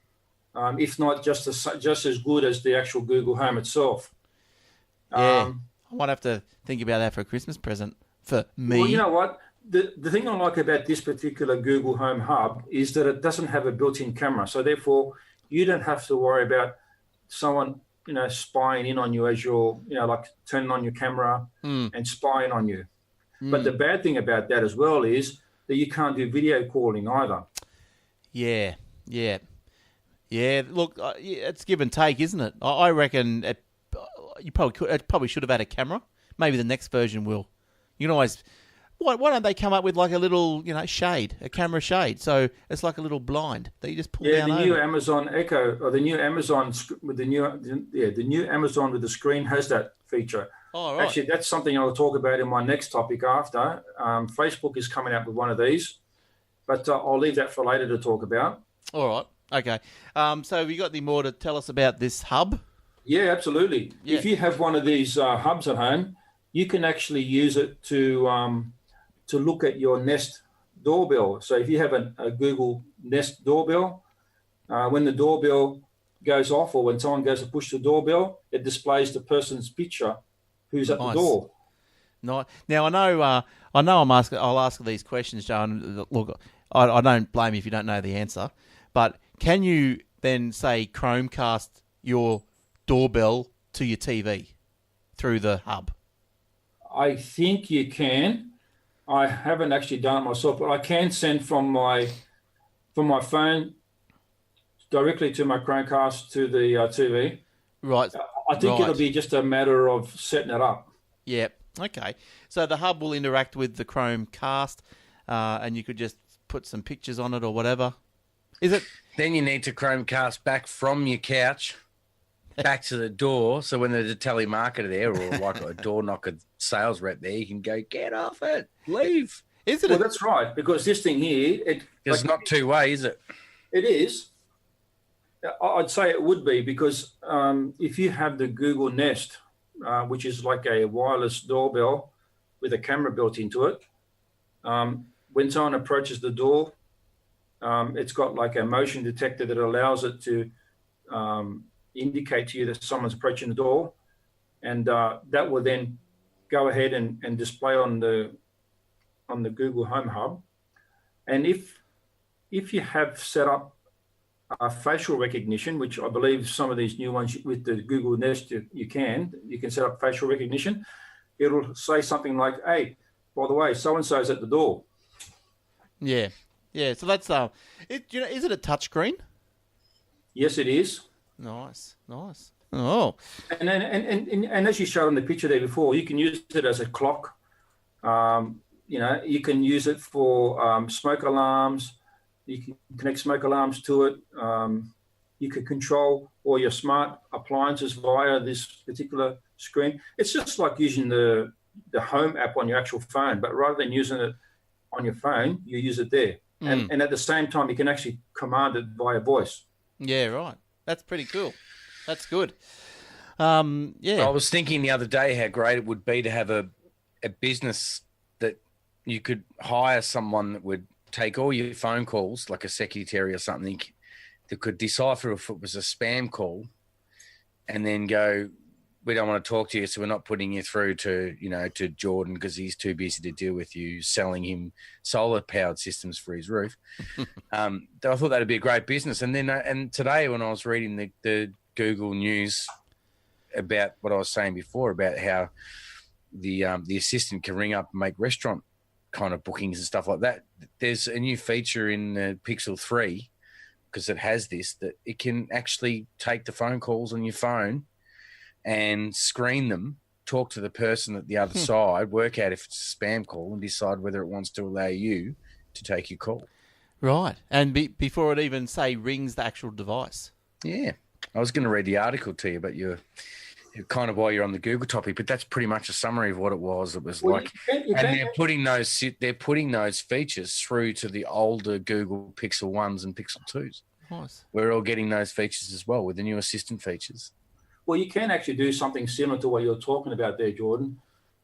if not just as good as the actual Google Home itself. Yeah, I might have to think about that for a Christmas present for me. Well, you know what? The thing I like about this particular Google Home Hub is that it doesn't have a built-in camera, so therefore you don't have to worry about someone, spying in on you as you're, like turning on your camera and spying on you. But the bad thing about that as well is that you can't do video calling either. Yeah. Look, it's give and take, isn't it? I reckon you probably should have had a camera. Maybe the next version will. You can always. Why don't they come up with like a little, shade, a camera shade? So it's like a little blind that you just pull down. Yeah, the new Amazon Echo or the new Amazon with the new Amazon with the screen has that feature. Oh, right. Actually, that's something I'll talk about in my next topic after. Facebook is coming out with one of these, but I'll leave that for later to talk about. All right. Okay. So have you got any more to tell us about this hub? Yeah, absolutely. Yeah. If you have one of these hubs at home, you can actually use it to look at your Nest doorbell. So if you have a Google Nest doorbell, when the doorbell goes off or when someone goes to push the doorbell, it displays the person's picture who's at the door. Nice. Now I know I'll ask these questions, John. Look, I don't blame you if you don't know the answer, but can you then say Chromecast your doorbell to your TV through the hub? I think you can. I haven't actually done it myself, but I can send from my phone directly to my Chromecast to the TV. Right. I think it'll be just a matter of setting it up. Yeah. Okay. So the hub will interact with the Chromecast, and you could just put some pictures on it or whatever. Is it? Then you need to Chromecast back from your couch back to the door. So when there's a telemarketer there or like a door knocker sales rep there, you can go, get off it, leave. Is it? Well, that's right, because this thing here... It's not two-way, is it? It is. I'd say it would be because if you have the Google Nest, which is like a wireless doorbell with a camera built into it, when someone approaches the door, it's got like a motion detector that allows it to indicate to you that someone's approaching the door, and that will then go ahead and display on the Google Home Hub. And if you have set up facial recognition, which I believe some of these new ones with the Google Nest you can set up facial recognition, it'll say something like, "Hey, by the way, so and so's at the door." Yeah. So that's is it a touchscreen? Yes, it is. Nice. Oh. And as you showed on the picture there before, you can use it as a clock. You can use it for smoke alarms. You can connect smoke alarms to it. You can control all your smart appliances via this particular screen. It's just like using the Home app on your actual phone, but rather than using it on your phone, you use it there. And at the same time, you can actually command it via voice. Yeah, right. That's pretty cool. That's good. I was thinking the other day how great it would be to have a business that you could hire someone that would take all your phone calls, like a secretary or something, that could decipher if it was a spam call and then go, we don't want to talk to you, so we're not putting you through to Jordan because he's too busy to deal with you selling him solar-powered systems for his roof. I thought that'd be a great business. And then and today when I was reading the Google News about what I was saying before about how the assistant can ring up and make restaurant kind of bookings and stuff like that, there's a new feature in the Pixel 3, because it has this, that it can actually take the phone calls on your phone and screen them, talk to the person at the other side, work out if it's a spam call and decide whether it wants to allow you to take your call. Right. And before it even, rings the actual device. Yeah. I was going to read the article to you, but you're kind of while you're on the Google topic, but that's pretty much a summary of what it was. It was they're putting those features through to the older Google Pixel 1s and Pixel 2s. Nice. We're all getting those features as well with the new assistant features. Well, you can actually do something similar to what you're talking about there, Jordan.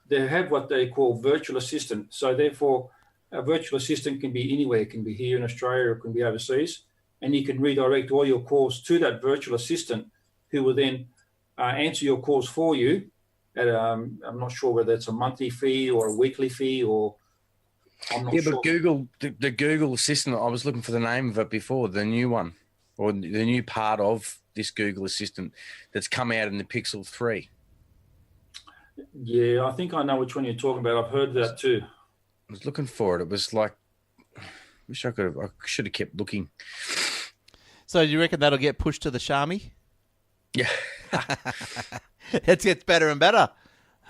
They have what they call virtual assistant. So therefore, a virtual assistant can be anywhere. It can be here in Australia or it can be overseas. And you can redirect all your calls to that virtual assistant who will then answer your calls for you. I'm not sure whether it's a monthly fee or a weekly fee or I'm not sure. But Google, the Google Assistant, I was looking for the name of it before, the new one or the new part of this Google Assistant that's come out in the Pixel 3. Yeah, I think I know which one you're talking about. I've heard that too. I was looking for it. It was like, I should have kept looking. So do you reckon that'll get pushed to the Xiaomi? Yeah. It gets better and better,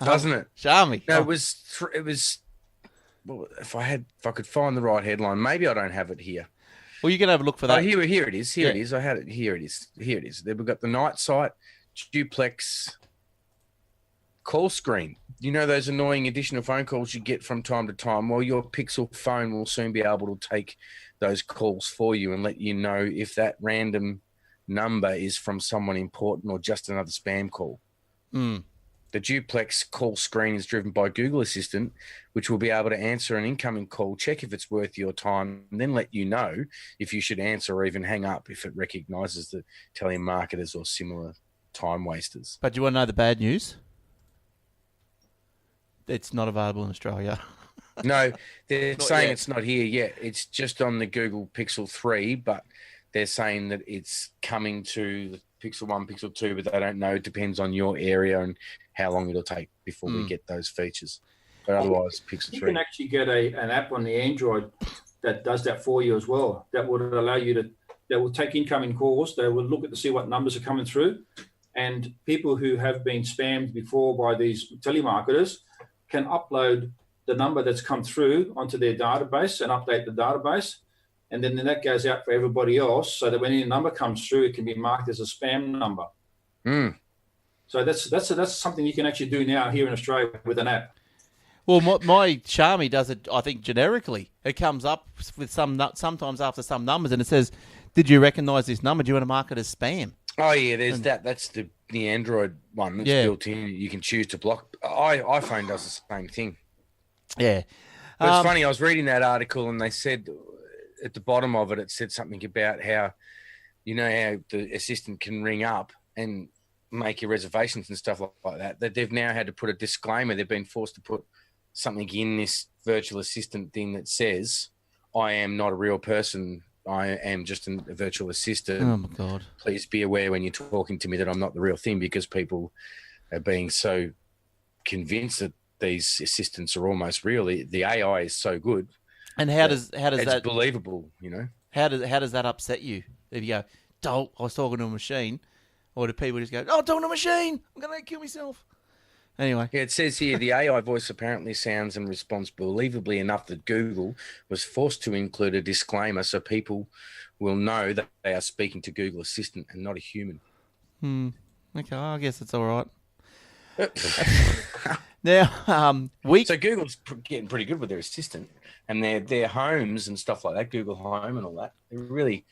doesn't it? Xiaomi. No, it was. Well, if I could find the right headline, maybe I don't have it here. Well, you can have a look for that. Oh, here it is. Here it is. I had it. Here it is. Then we've got the night sight, duplex, call screen. You know those annoying additional phone calls you get from time to time? Well, your Pixel phone will soon be able to take those calls for you and let you know if that random number is from someone important or just another spam call. Mm. The duplex call screen is driven by Google Assistant, which will be able to answer an incoming call, check if it's worth your time, and then let you know if you should answer or even hang up if it recognises the telemarketers or similar time wasters. But do you want to know the bad news? It's not available in Australia. No, they're saying yet. it's not here yet. It's just on the Google Pixel 3, but they're saying that it's coming to the Pixel 1, Pixel 2, but they don't know. It depends on your area and how long it'll take before we get those features. But otherwise, Pixel 3. You can actually get an app on the Android that does that for you as well. That would allow you to, that will take incoming calls. They will look at to see what numbers are coming through. And people who have been spammed before by these telemarketers can upload the number that's come through onto their database and update the database. And then that goes out for everybody else so that when any number comes through, it can be marked as a spam number. Mm. So that's something you can actually do now here in Australia with an app. Well, my Xiaomi does it, I think, generically. It comes up with sometimes after some numbers and it says, did you recognise this number? Do you want to mark it as spam? Oh, yeah, there's that. That's the Android one that's built in. You can choose to block. iPhone does the same thing. Yeah. But it's funny, I was reading that article and they said at the bottom of it, it said something about how, you know, how the assistant can ring up and make your reservations and stuff like that, that they've now had to put a disclaimer. They've been forced to put something in this virtual assistant thing that says, I am not a real person. I am just a virtual assistant. Oh, my God. Please be aware when you're talking to me that I'm not the real thing, because people are being so convinced that these assistants are almost real. The AI is so good. And how does it's that believable, you know? How does that upset you? If you go, don't, I was talking to a machine, or do people just go, oh, talking to a machine, I'm going to kill myself? Anyway. Yeah, it says here, the AI voice apparently sounds and responds believably enough that Google was forced to include a disclaimer so people will know that they are speaking to Google Assistant and not a human. Okay, I guess it's all right. Now, So Google's getting pretty good with their assistant and their homes and stuff like that, Google Home and all that. They're really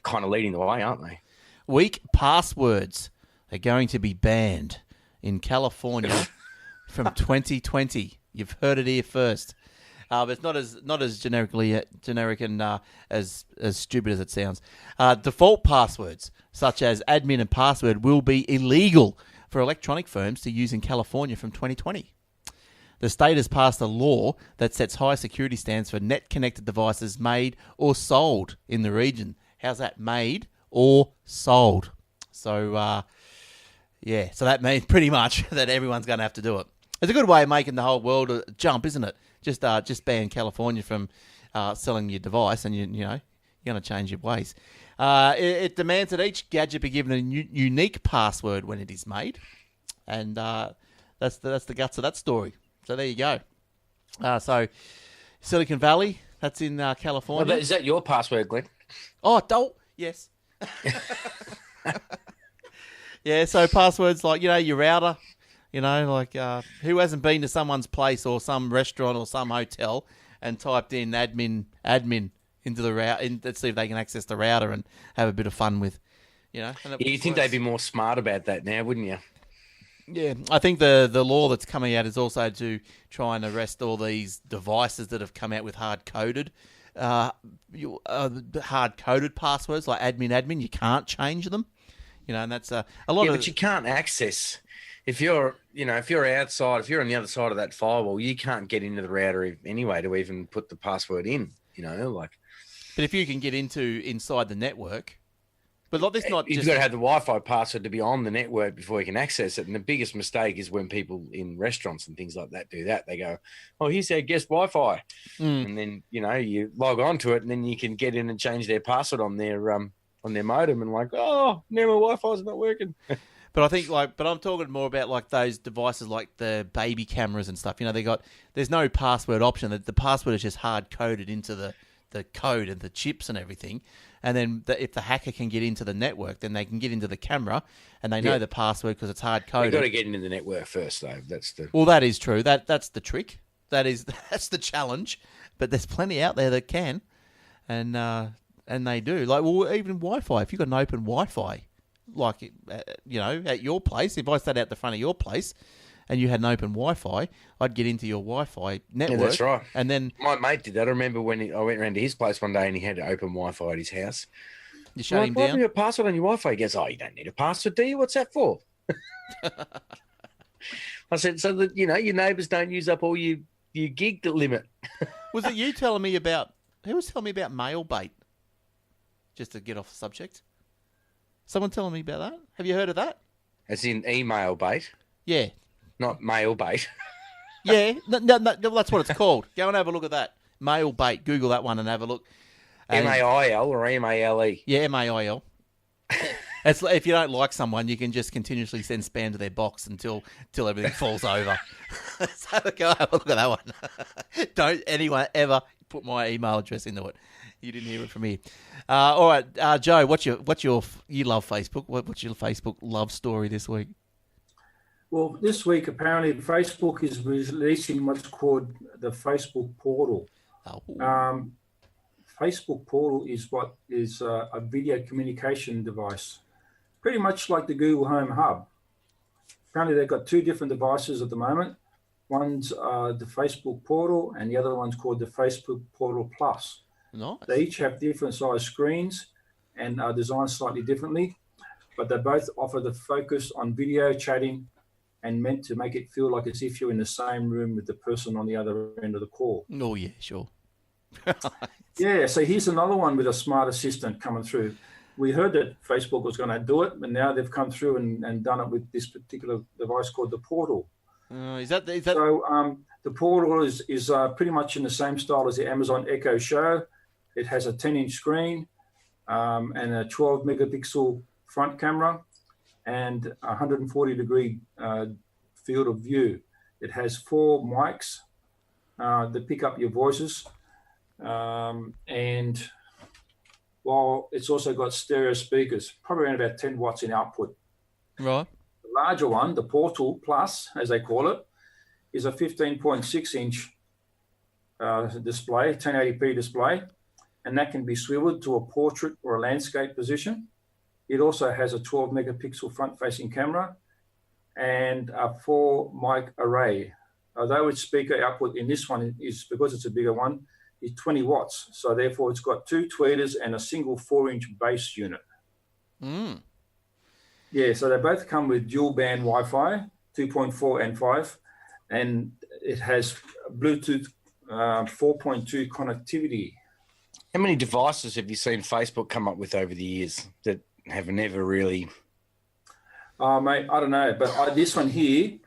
kind of leading the way, aren't they? Weak passwords are going to be banned in California from 2020. You've heard it here first. But it's not as generic and as stupid as it sounds. Default passwords such as admin and password will be illegal for electronic firms to use in California from 2020. The state has passed a law that sets high security standards for net-connected devices made or sold in the region. How's that? Made or sold. So, so that means pretty much that everyone's going to have to do it. It's a good way of making the whole world jump, isn't it? Just ban California from selling your device, and you're going to change your ways. It demands that each gadget be given a unique password when it is made, and that's the guts of that story. So there you go. So Silicon Valley, that's in California. Well, is that your password, Glenn? Oh, don't. Yes. Yeah, so passwords like, your router, who hasn't been to someone's place or some restaurant or some hotel and typed in admin, into the router. Let's see if they can access the router and have a bit of fun with, And you think they'd be more smart about that now, wouldn't you? Yeah, I think the law that's coming out is also to try and arrest all these devices that have come out with hard-coded passwords like admin. You can't change them, and that's a lot of. But you can't access if you're outside, if you're on the other side of that firewall, you can't get into the router anyway to even put the password in. But if you can get inside the network. But like this, you've got to have the Wi-Fi password to be on the network before you can access it. And the biggest mistake is when people in restaurants and things like that do that. They go, "Oh, here's our guest Wi-Fi," and then you log on to it, and then you can get in and change their password on their modem, and like, "Oh, now my Wi-Fi's not working." But I think but I'm talking more about like those devices like the baby cameras and stuff. There's no password option. The password is just hard coded into the code and the chips and everything. And then if the hacker can get into the network, then they can get into the camera, and they know the password because it's hard coded. You've got to get into the network first, though. Well, that is true. That's the trick. That's the challenge. But there's plenty out there that can, and they do. Like, well, even Wi-Fi. If you've got an open Wi-Fi, like at your place, if I sat out the front of your place, and you had an open Wi-Fi, I'd get into your Wi-Fi network. Yeah, that's right. And then my mate did that. I remember when I went around to his place one day and he had open Wi-Fi at his house. You shut him Why down? do you have a password on your Wi-Fi? He goes, "Oh, you don't need a password, do you? What's that for?" I said, "So that your neighbours don't use up all your gig limit." Was it you telling me about? Who was telling me about mail bait? Just to get off the subject. Someone telling me about that. Have you heard of that? As in email bait. Yeah. Not mail bait. Yeah, no, that's what it's called. Go and have a look at that. Mail bait. Google that one and have a look. MAIL or MALE? Yeah, MAIL. It's if you don't like someone, you can just continuously send spam to their box until everything falls over. So go have a look at that one. Don't anyone ever put my email address into it. You didn't hear it from me. All right, Joe. You love Facebook? What's your Facebook love story this week? Well, this week, apparently, Facebook is releasing what's called the Facebook portal. Oh. Facebook portal is a video communication device, pretty much like the Google Home Hub. Apparently, they've got two different devices at the moment. One's the Facebook portal, and the other one's called the Facebook Portal Plus. Nice. They each have different size screens and are designed slightly differently, but they both offer the focus on video chatting and meant to make it feel like as if you're in the same room with the person on the other end of the call. Oh, yeah, sure. Yeah, so here's another one with a smart assistant coming through. We heard that Facebook was going to do it, but now they've come through and done it with this particular device called the Portal. Is that? So the Portal is pretty much in the same style as the Amazon Echo Show. It has a 10-inch screen and a 12-megapixel front camera and 140-degree field of view. It has 4 mics that pick up your voices. And while it's also got stereo speakers, probably around about 10 watts in output. Right. The larger one, the Portal Plus, as they call it, is a 15.6-inch display, 1080p display, and that can be swiveled to a portrait or a landscape position. It also has a 12-megapixel front-facing camera and a 4-mic array. Although its speaker output in this one is, because it's a bigger one, is 20 watts. So therefore, it's got 2 tweeters and a single 4-inch bass unit. Mm. Yeah, so they both come with dual-band Wi-Fi, 2.4 and 5, and it has Bluetooth 4.2 connectivity. How many devices have you seen Facebook come up with over the years that have never really... Mate, I don't know, but this one here,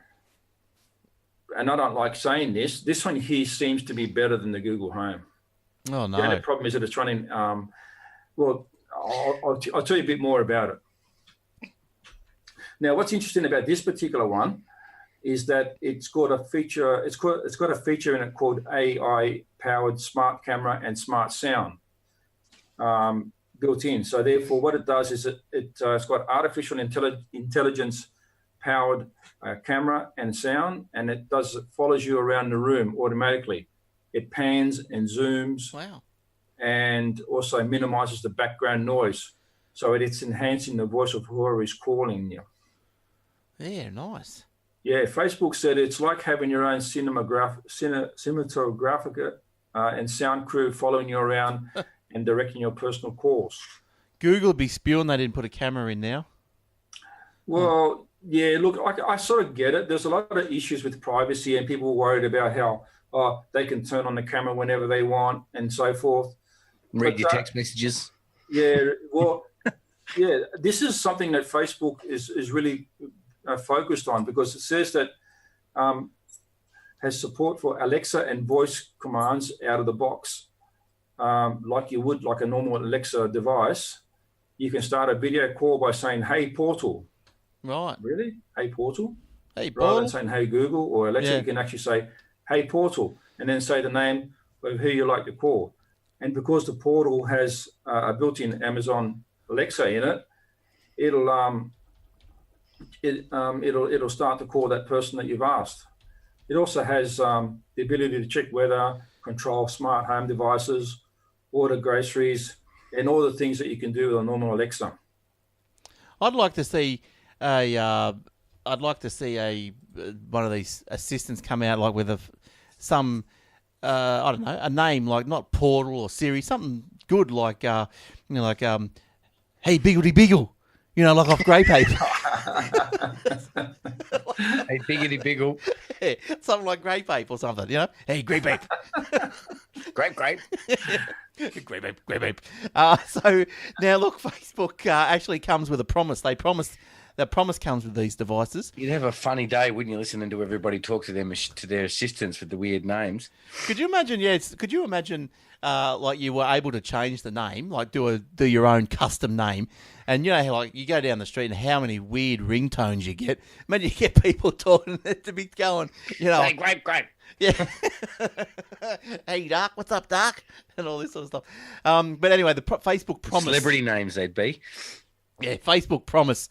and I don't like saying this one here seems to be better than the Google Home. Oh, no. The only problem is that it's running, well, I'll tell you a bit more about it. Now, what's interesting about this particular one is that it's got a feature, it's got a feature in it called AI-powered smart camera and smart sound built in. So therefore, what it does is it's got artificial intelligence powered camera and sound, and it follows you around the room automatically. It pans and zooms. Wow. and also minimizes the background noise. So it's enhancing the voice of whoever is calling you. Yeah, nice. Yeah, Facebook said it's like having your own cinematographic and sound crew following you around and directing your personal calls. Google would be spewing they didn't put a camera in now. Well, yeah, look, I sort of get it. There's a lot of issues with privacy and people worried about how they can turn on the camera whenever they want and so forth. Read your text messages. Yeah, well, yeah, this is something that Facebook is really focused on, because it says that has support for Alexa and voice commands out of the box, like you would like a normal Alexa device. You can start a video call by saying, "Hey, Portal." Right. Really? Hey, Portal? Hey, Rather Portal. than saying, "Hey, Google" or Alexa, you can actually say, "Hey, Portal," and then say the name of who you like to call. And because the Portal has a built-in Amazon Alexa in it, it'll start to call that person that you've asked. It also has the ability to check weather, control smart home devices, order groceries, and all the things that you can do with a normal Alexa. I'd like to see one of these assistants come out like with some I don't know, a name like not Portal or Siri, something good like hey Biggledy Biggle, like off Grey Paper. Hey Biggity Biggle. Yeah, something like Grey Paper or something, Hey Grey Paper. Grape. Grey Pape. So now look, Facebook actually comes with a promise. That promise comes with these devices. You'd have a funny day, wouldn't you, listening to everybody talk to their assistants with the weird names? Could you imagine? Could you imagine? Like you were able to change the name, like do your own custom name, and like you go down the street and how many weird ringtones you get. Imagine you get people talking to be going, Hey, grape. Yeah. Hey, Dark, what's up, Dark? And all this sort of stuff. But anyway, the Facebook promise. Celebrity names they'd be. Yeah, Facebook promise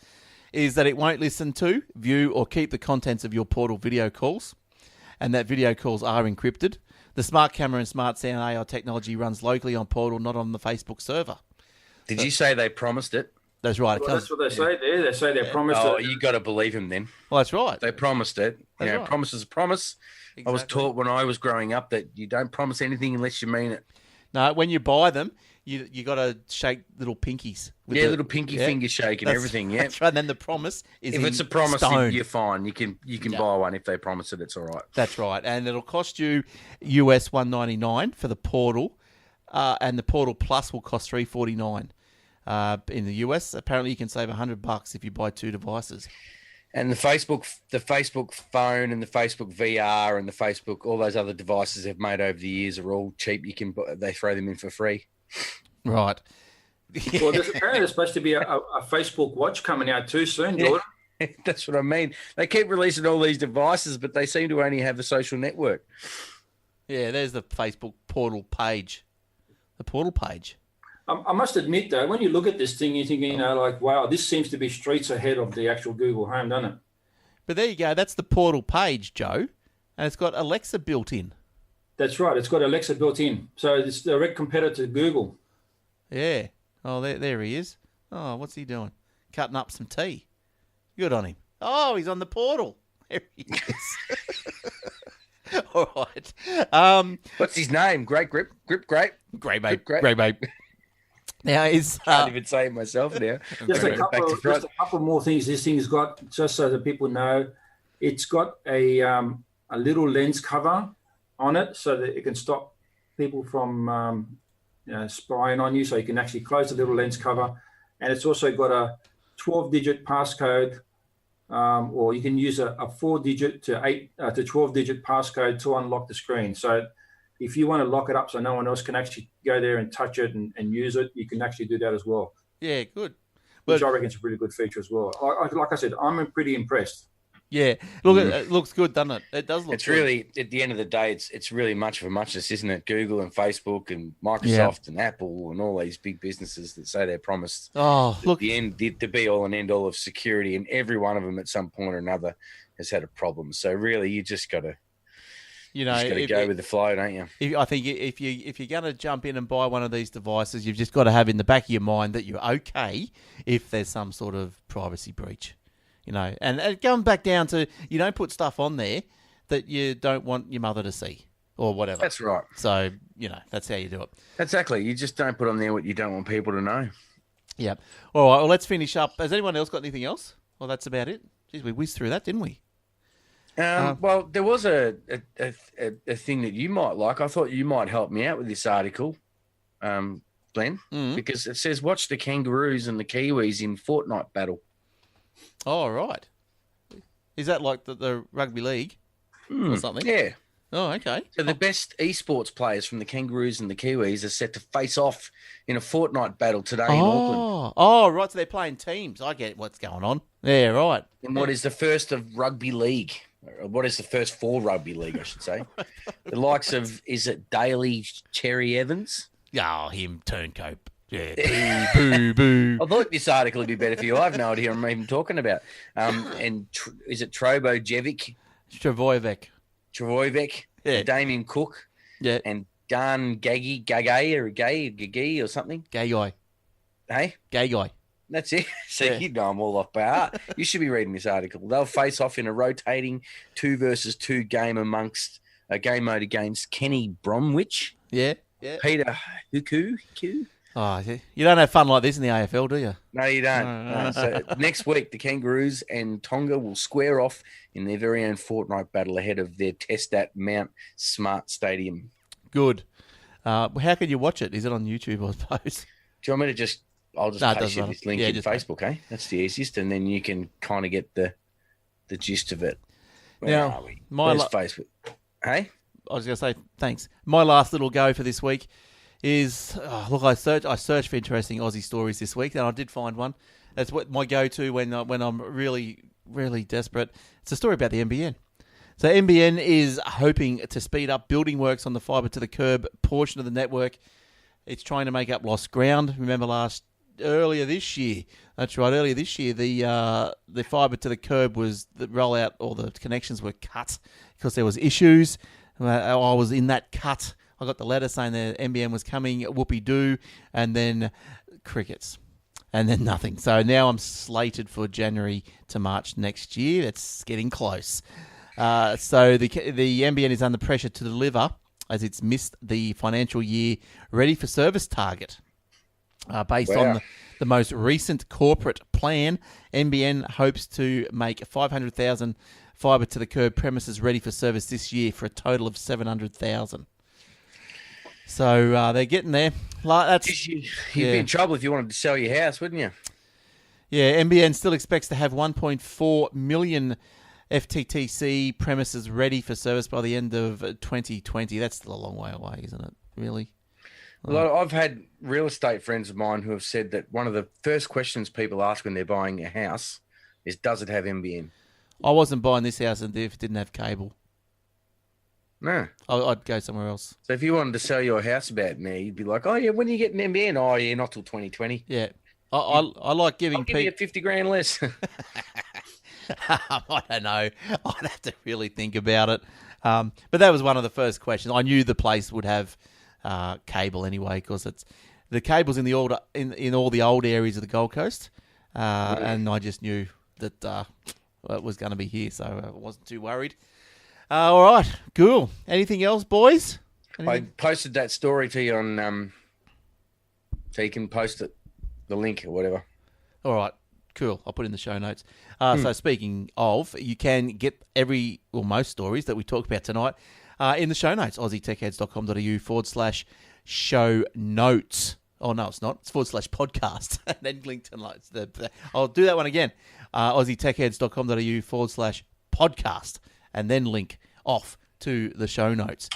is that it won't listen to, view, or keep the contents of your Portal video calls, and that video calls are encrypted. The smart camera and smart sound AI technology runs locally on Portal, not on the Facebook server. Did you say they promised it? That's right. Well, that's what they say there. They say they promised it. Oh, you got to believe him then. Well, that's right. They promised it. Right. Promise is a promise. Exactly. I was taught when I was growing up that you don't promise anything unless you mean it. No, when you buy them, you got to shake little pinkies. Little pinky finger shake and everything. Yeah, that's right. And then the promise is if it's a promise, stone. you're fine. You can buy one if they promise it. It's all right. That's right, and it'll cost you US $199 for the Portal, and the Portal Plus will cost $349 in the US. Apparently, you can save $100 if you buy 2 devices. And the Facebook phone and the Facebook VR and the Facebook, all those other devices they've made over the years are all cheap. They throw them in for free. Right. Well, there's supposed to be a Facebook Watch coming out too soon, Jordan. Yeah, that's what I mean. They keep releasing all these devices, but they seem to only have the social network. Yeah, there's the Facebook Portal page. The Portal page. I must admit, though, when you look at this thing, you're thinking, like, wow, this seems to be streets ahead of the actual Google Home, doesn't it? But there you go. That's the Portal page, Joe. And it's got Alexa built in. That's right. It's got Alexa built in. So it's a direct competitor to Google. Yeah. Oh, there he is. Oh, what's he doing? Cutting up some tea. Good on him. Oh, he's on the Portal. There he is. All right. What's his name? Great Grip? Grip Grape? Great mate. Great mate. Now is I can't even say it myself now. Just a couple more things. This thing's got, just so that people know, it's got a little lens cover on it so that it can stop people from spying on you. So you can actually close the little lens cover, and it's also got a 12-digit passcode, or you can use a 4-digit to 12-digit passcode to unlock the screen. So if you want to lock it up so no one else can actually go there and touch it and use it, you can actually do that as well. Yeah, good. Which I reckon is a really good feature as well. Like I said, I'm pretty impressed. Yeah, look, it looks good, doesn't it? It does look. It's good. Really, at the end of the day, it's really much of a muchness, isn't it? Google and Facebook and Microsoft and Apple and all these big businesses that say they're promised. The end, the be all and end all of security, and every one of them at some point or another has had a problem. So really, you just got to You know, just got to go with the flow, don't you? I think if you're going to jump in and buy one of these devices, you've just got to have in the back of your mind that you're okay if there's some sort of privacy breach. You know, and going back down to you don't put stuff on there that you don't want your mother to see or whatever. That's right. So, you know, that's how you do it. Exactly. You just don't put on there what you don't want people to know. Yeah. All right, well, let's finish up. Has anyone else got anything else? Well, that's about it. Jeez, we whizzed through that, didn't we? Well, there was a thing that you might like. I thought you might help me out with this article, Glenn, because it says, watch the Kangaroos and the Kiwis in Fortnite battle. Oh, right. Is that like the rugby league or something? Yeah. Oh, okay. So the best esports players from the Kangaroos and the Kiwis are set to face off in a Fortnite battle today in Auckland. Oh, right. So they're playing teams. I get what's going on. Yeah, right. In what is the first of rugby league. What is the first for rugby league, I should say. The likes of, is it Daly Cherry Evans? Oh, him, turncoat. Yeah, boo, boo, boo. I thought this article would be better for you. I have no idea what I'm even talking about. Is it Trobojevic? Travojevic, yeah. Damien Cook, yeah, and Dan Gaggy or something. Gay guy. Hey? Gay guy. That's it. So you know I'm all off by heart. You should be reading this article. They'll face off in a rotating 2 versus 2 game amongst a game mode against Kenny Bromwich. Yeah. Peter Huku. Oh, you don't have fun like this in the AFL, do you? No, you don't. No. So next week, the Kangaroos and Tonga will square off in their very own Fortnite battle ahead of their test at Mount Smart Stadium. Good. How can you watch it? Is it on YouTube, I suppose? Do you want me to just... I'll just paste you this link in Facebook, eh? That's the easiest, and then you can kind of get the gist of it. Where are we? Where's Facebook? Hey? I was going to say, thanks. My last little go for this week is, I searched for interesting Aussie stories this week, and I did find one. That's what my go-to when I'm really, really desperate. It's a story about the NBN. So NBN is hoping to speed up building works on the fibre-to-the-curb portion of the network. It's trying to make up lost ground. Remember earlier this year, the fibre to the curb was the rollout, or the connections were cut because there was issues. I was in that cut. I got the letter saying the NBN was coming, whoopee-doo, and then crickets, and then nothing. So now I'm slated for January to March next year. It's getting close. So the NBN is under pressure to deliver as it's missed the financial year ready for service target. Based on the most recent corporate plan, NBN hopes to make 500,000 fibre to the curb premises ready for service this year for a total of 700,000. So they're getting there. You'd be in trouble if you wanted to sell your house, wouldn't you? Yeah, NBN still expects to have 1.4 million FTTC premises ready for service by the end of 2020. That's still a long way away, isn't it? Really? Well, I've had real estate friends of mine who have said that one of the first questions people ask when they're buying a house is, does it have NBN? I wasn't buying this house if it didn't have cable. No. I'd go somewhere else. So if you wanted to sell your house about now, you'd be like, oh, yeah, when are you getting NBN? Oh, yeah, not till 2020. Yeah. I like giving I'll give you 50 grand less. I don't know. I'd have to really think about it. But that was one of the first questions. I knew the place would have cable anyway, because it's the cable's in all the old areas of the Gold Coast, and I just knew that it was going to be here, so I wasn't too worried. All right, cool. Anything else, boys? I posted that story to you on, so you can post it, the link or whatever. All right, cool. I'll put it in the show notes. So speaking of, you can get most stories that we talked about tonight in the show notes, aussietechheads.com.au/show notes. Oh, no, it's not. It's /podcast. And then link to I'll do that one again. aussietechheads.com.au/podcast. And then link off to the show notes.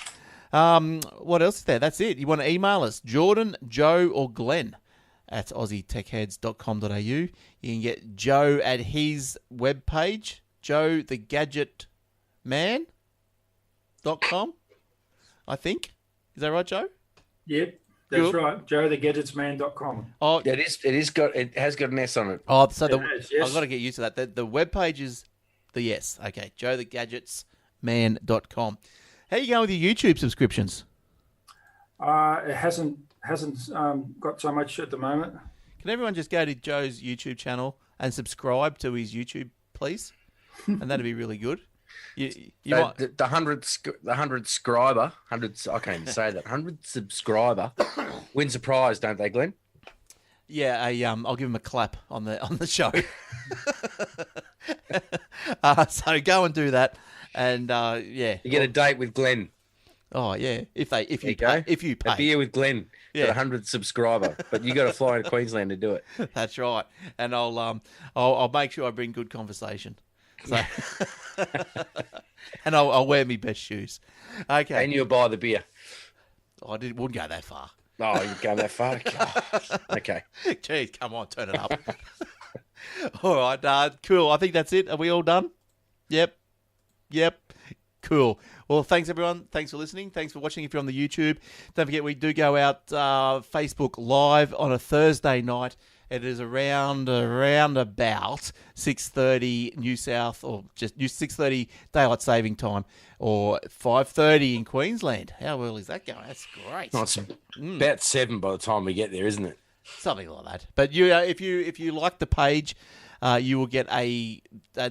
What else is there? That's it. You want to email us, Jordan, Joe, or Glenn at aussietechheads.com.au. You can get Joe at his webpage, joethegadgetman.com, I think. Is that right, Joe? Yep, that's right. joethegadgetsman.com. Oh, it has got an S on it. Oh, so yes. I've got to get used to that. The webpage is the yes. Okay, joethegadgetsman.com. How you going with your YouTube subscriptions? It hasn't got so much at the moment. Can everyone just go to Joe's YouTube channel and subscribe to his YouTube, please? And that'd be really good. You might... the 100 scriber, I can't even say that, 100 subscriber wins a prize, don't they, Glenn? Yeah, I'll give him a clap on the show. So go and do that, and yeah, you get a date with Glenn. Oh yeah, if you pay a beer with Glenn for 100 subscriber, but you got to fly to Queensland to do it. That's right, and I'll make sure I bring good conversation. So, and I'll wear my best shoes. Okay, and you'll buy the beer. Wouldn't go that far. Oh, you'd go that far? Okay. Jeez, come on, turn it up. All right, cool. I think that's it. Are we all done? Yep. Cool. Well, thanks, everyone. Thanks for listening. Thanks for watching if you're on the YouTube. Don't forget, we do go out Facebook Live on a Thursday night. It is around about 6:30 New South, or just 6:30 Daylight Saving Time, or 5:30 in Queensland. How early is that going? That's great. It's about 7 by the time we get there, isn't it? Something like that. But you, if you like the page, you will get a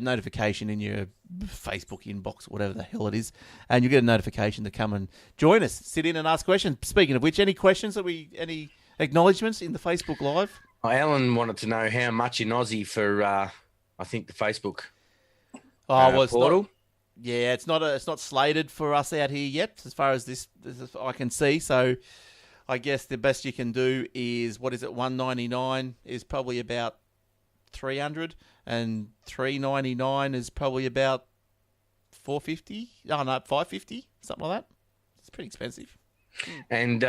notification in your Facebook inbox, whatever the hell it is, and you get a notification to come and join us, sit in and ask questions. Speaking of which, any questions any acknowledgements in the Facebook Live? Alan wanted to know how much in Aussie for, I think, the Facebook portal. It's not slated for us out here yet, as far as this I can see. So I guess the best you can do is, what is it, $1.99 is probably about 300, and $3.99 is probably about 450. Oh no, 550, something like that. It's pretty expensive. And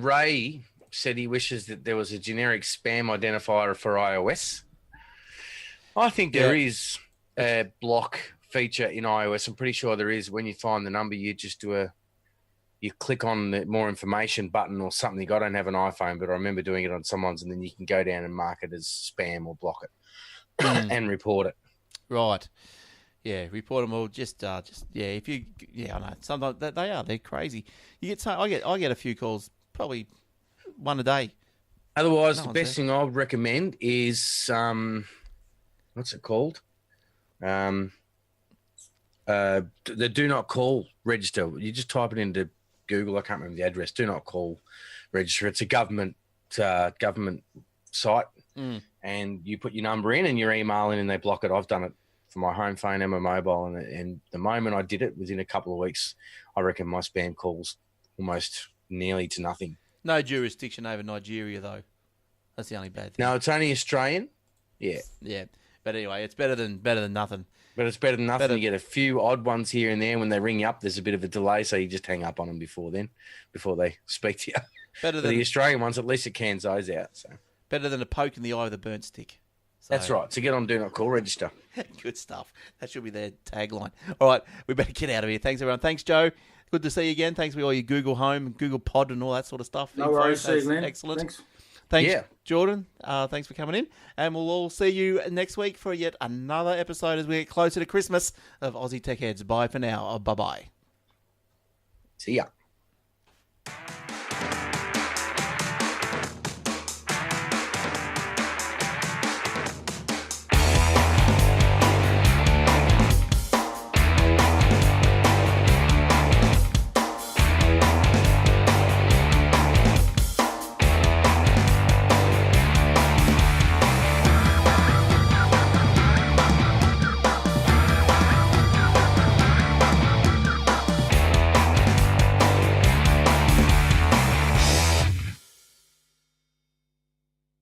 Ray said he wishes that there was a generic spam identifier for iOS. I think there is a block feature in iOS. I'm pretty sure there is. When you find the number, you just you click on the more information button or something. I don't have an iPhone, but I remember doing it on someone's, and then you can go down and mark it as spam or block it and report it. Right. Yeah, report them all. Just if you, I know. Sometimes they're crazy. You get I get a few calls, probably one a day. Otherwise, the best thing I would recommend is what's it called? The do not call register. You just type it into Google. I can't remember the address. Do not call register. It's a government site, and you put your number in and your email in, and they block it. I've done it for my home phone and my mobile, and the moment I did it, within a couple of weeks, I reckon my spam calls almost nearly to nothing. No jurisdiction over Nigeria, though. That's the only bad thing. No, it's only Australian. Yeah. Yeah. But anyway, it's better than nothing. But it's better than nothing. You get a few odd ones here and there. When they ring you up, there's a bit of a delay, so you just hang up on them before they speak to you. Better than the Australian ones, at least it cans those out. So better than a poke in the eye with a burnt stick. So, that's right. So get on Do Not Call Register. Good stuff. That should be their tagline. All right, we better get out of here. Thanks, everyone. Thanks, Joe. Good to see you again. Thanks for all your Google Home, Google Pod, and all that sort of stuff. No worries. See you, man. Excellent. Thanks, Jordan. Thanks for coming in. And we'll all see you next week for yet another episode as we get closer to Christmas of Aussie Tech Heads. Bye for now. Bye-bye. See ya.